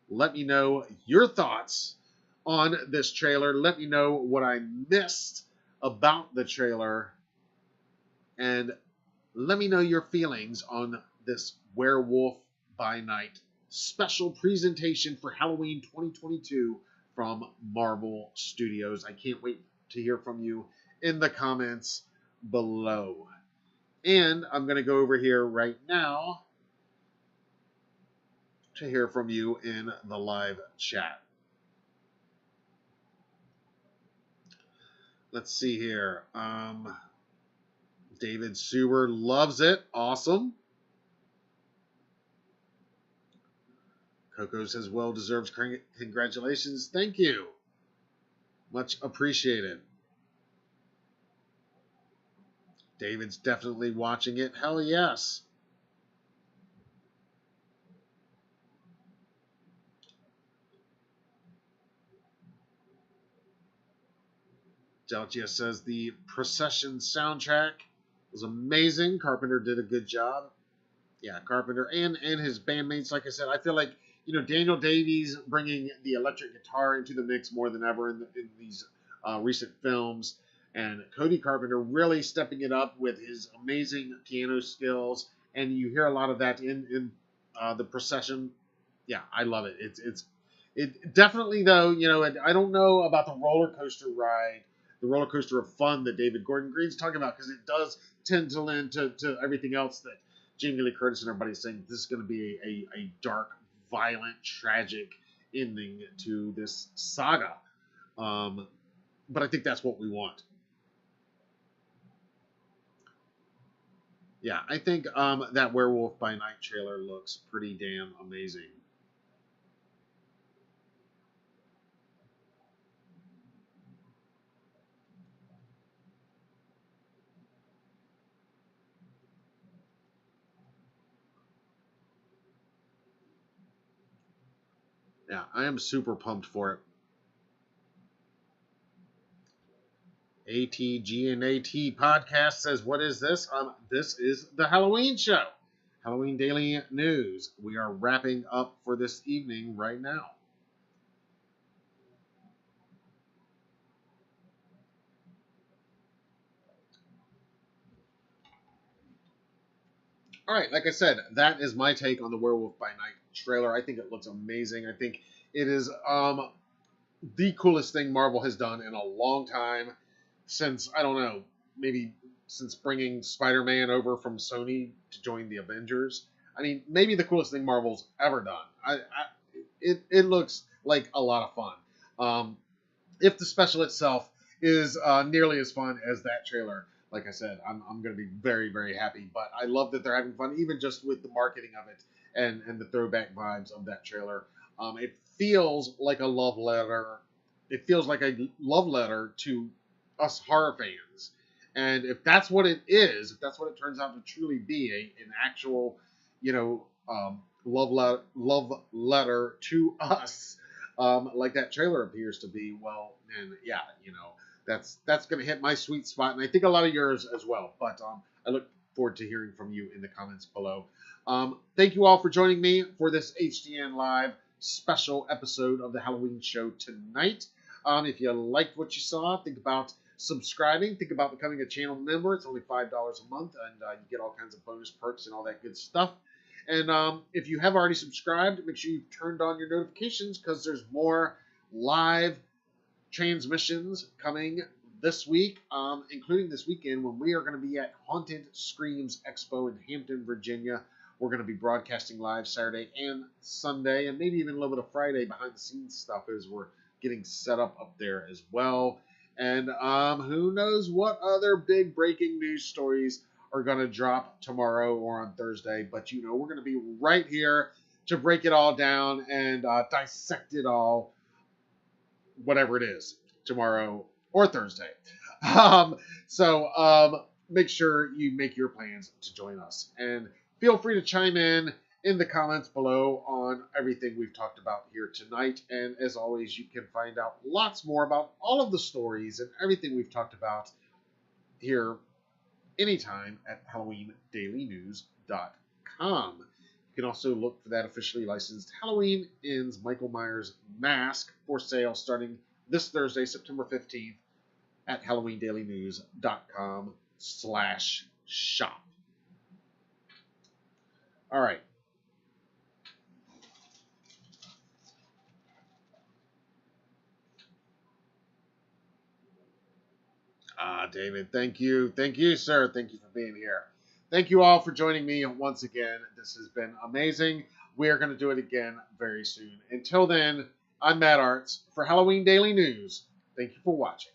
Let me know your thoughts on this trailer. Let me know what I missed about the trailer, and let me know your feelings on this Werewolf by Night special presentation for Halloween 2022 from Marvel Studios. I can't wait to hear from you in the comments below. And I'm going to go over here right now to hear from you in the live chat. Let's see here. David Sewer loves it. Awesome. Coco says, well-deserved congratulations. Thank you. Much appreciated. David's definitely watching it. Hell yes. Deltia says the Procession soundtrack was amazing. Carpenter did a good job. Yeah, Carpenter and his bandmates. Like I said, I feel like, Daniel Davies bringing the electric guitar into the mix more than ever in these recent films. And Cody Carpenter really stepping it up with his amazing piano skills. And you hear a lot of that in the Procession. Yeah, I love it. It definitely, though, I don't know about the roller coaster ride, the roller coaster of fun that David Gordon Green's talking about, because it does tend to lend to everything else that Jamie Lee Curtis and everybody's saying. This is going to be a dark, violent, tragic ending to this saga. But I think that's what we want. Yeah, I think that Werewolf by Night trailer looks pretty damn amazing. Yeah, I am super pumped for it. ATG&AT podcast says, what is this? This is the Halloween show. Halloween Daily News. We are wrapping up for this evening right now. All right, like I said, that is my take on the Werewolf by Night trailer. I think it looks amazing. I think it is the coolest thing Marvel has done in a long time, since, I don't know, maybe since bringing Spider-Man over from Sony to join the Avengers. I mean, maybe the coolest thing Marvel's ever done. It looks like a lot of fun. If the special itself is nearly as fun as that trailer, like I said, I'm going to be very, very happy. But I love that they're having fun, even just with the marketing of it and the throwback vibes of that trailer. It feels like a love letter. It feels like a love letter to us horror fans. And if that's what it is, if that's what it turns out to truly be, an actual, love letter to us, like that trailer appears to be, well, and yeah, that's going to hit my sweet spot, and I think a lot of yours as well. But I look forward to hearing from you in the comments below. Thank you all for joining me for this HDN Live special episode of the Halloween show tonight. If you liked what you saw, think about subscribing. Think about becoming a channel member. It's only $5 a month, and you get all kinds of bonus perks and all that good stuff. And if you have already subscribed, make sure you've turned on your notifications, because there's more live transmissions coming this week, including this weekend when we are going to be at Haunted Screams Expo in Hampton, Virginia. We're going to be broadcasting live Saturday and Sunday, and maybe even a little bit of Friday behind-the-scenes stuff as we're getting set up there as well. And who knows what other big breaking news stories are going to drop tomorrow or on Thursday. But, we're going to be right here to break it all down and dissect it all, whatever it is, tomorrow or Thursday. So make sure you make your plans to join us. And feel free to chime in the comments below on everything we've talked about here tonight. And as always, you can find out lots more about all of the stories and everything we've talked about here anytime at HalloweenDailyNews.com. You can also look for that officially licensed Halloween Ends Michael Myers mask for sale starting this Thursday, September 15th at HalloweenDailyNews.com/shop. All right. David, thank you. Thank you, sir. Thank you for being here. Thank you all for joining me once again. This has been amazing. We are going to do it again very soon. Until then, I'm Matt Arts for Halloween Daily News. Thank you for watching.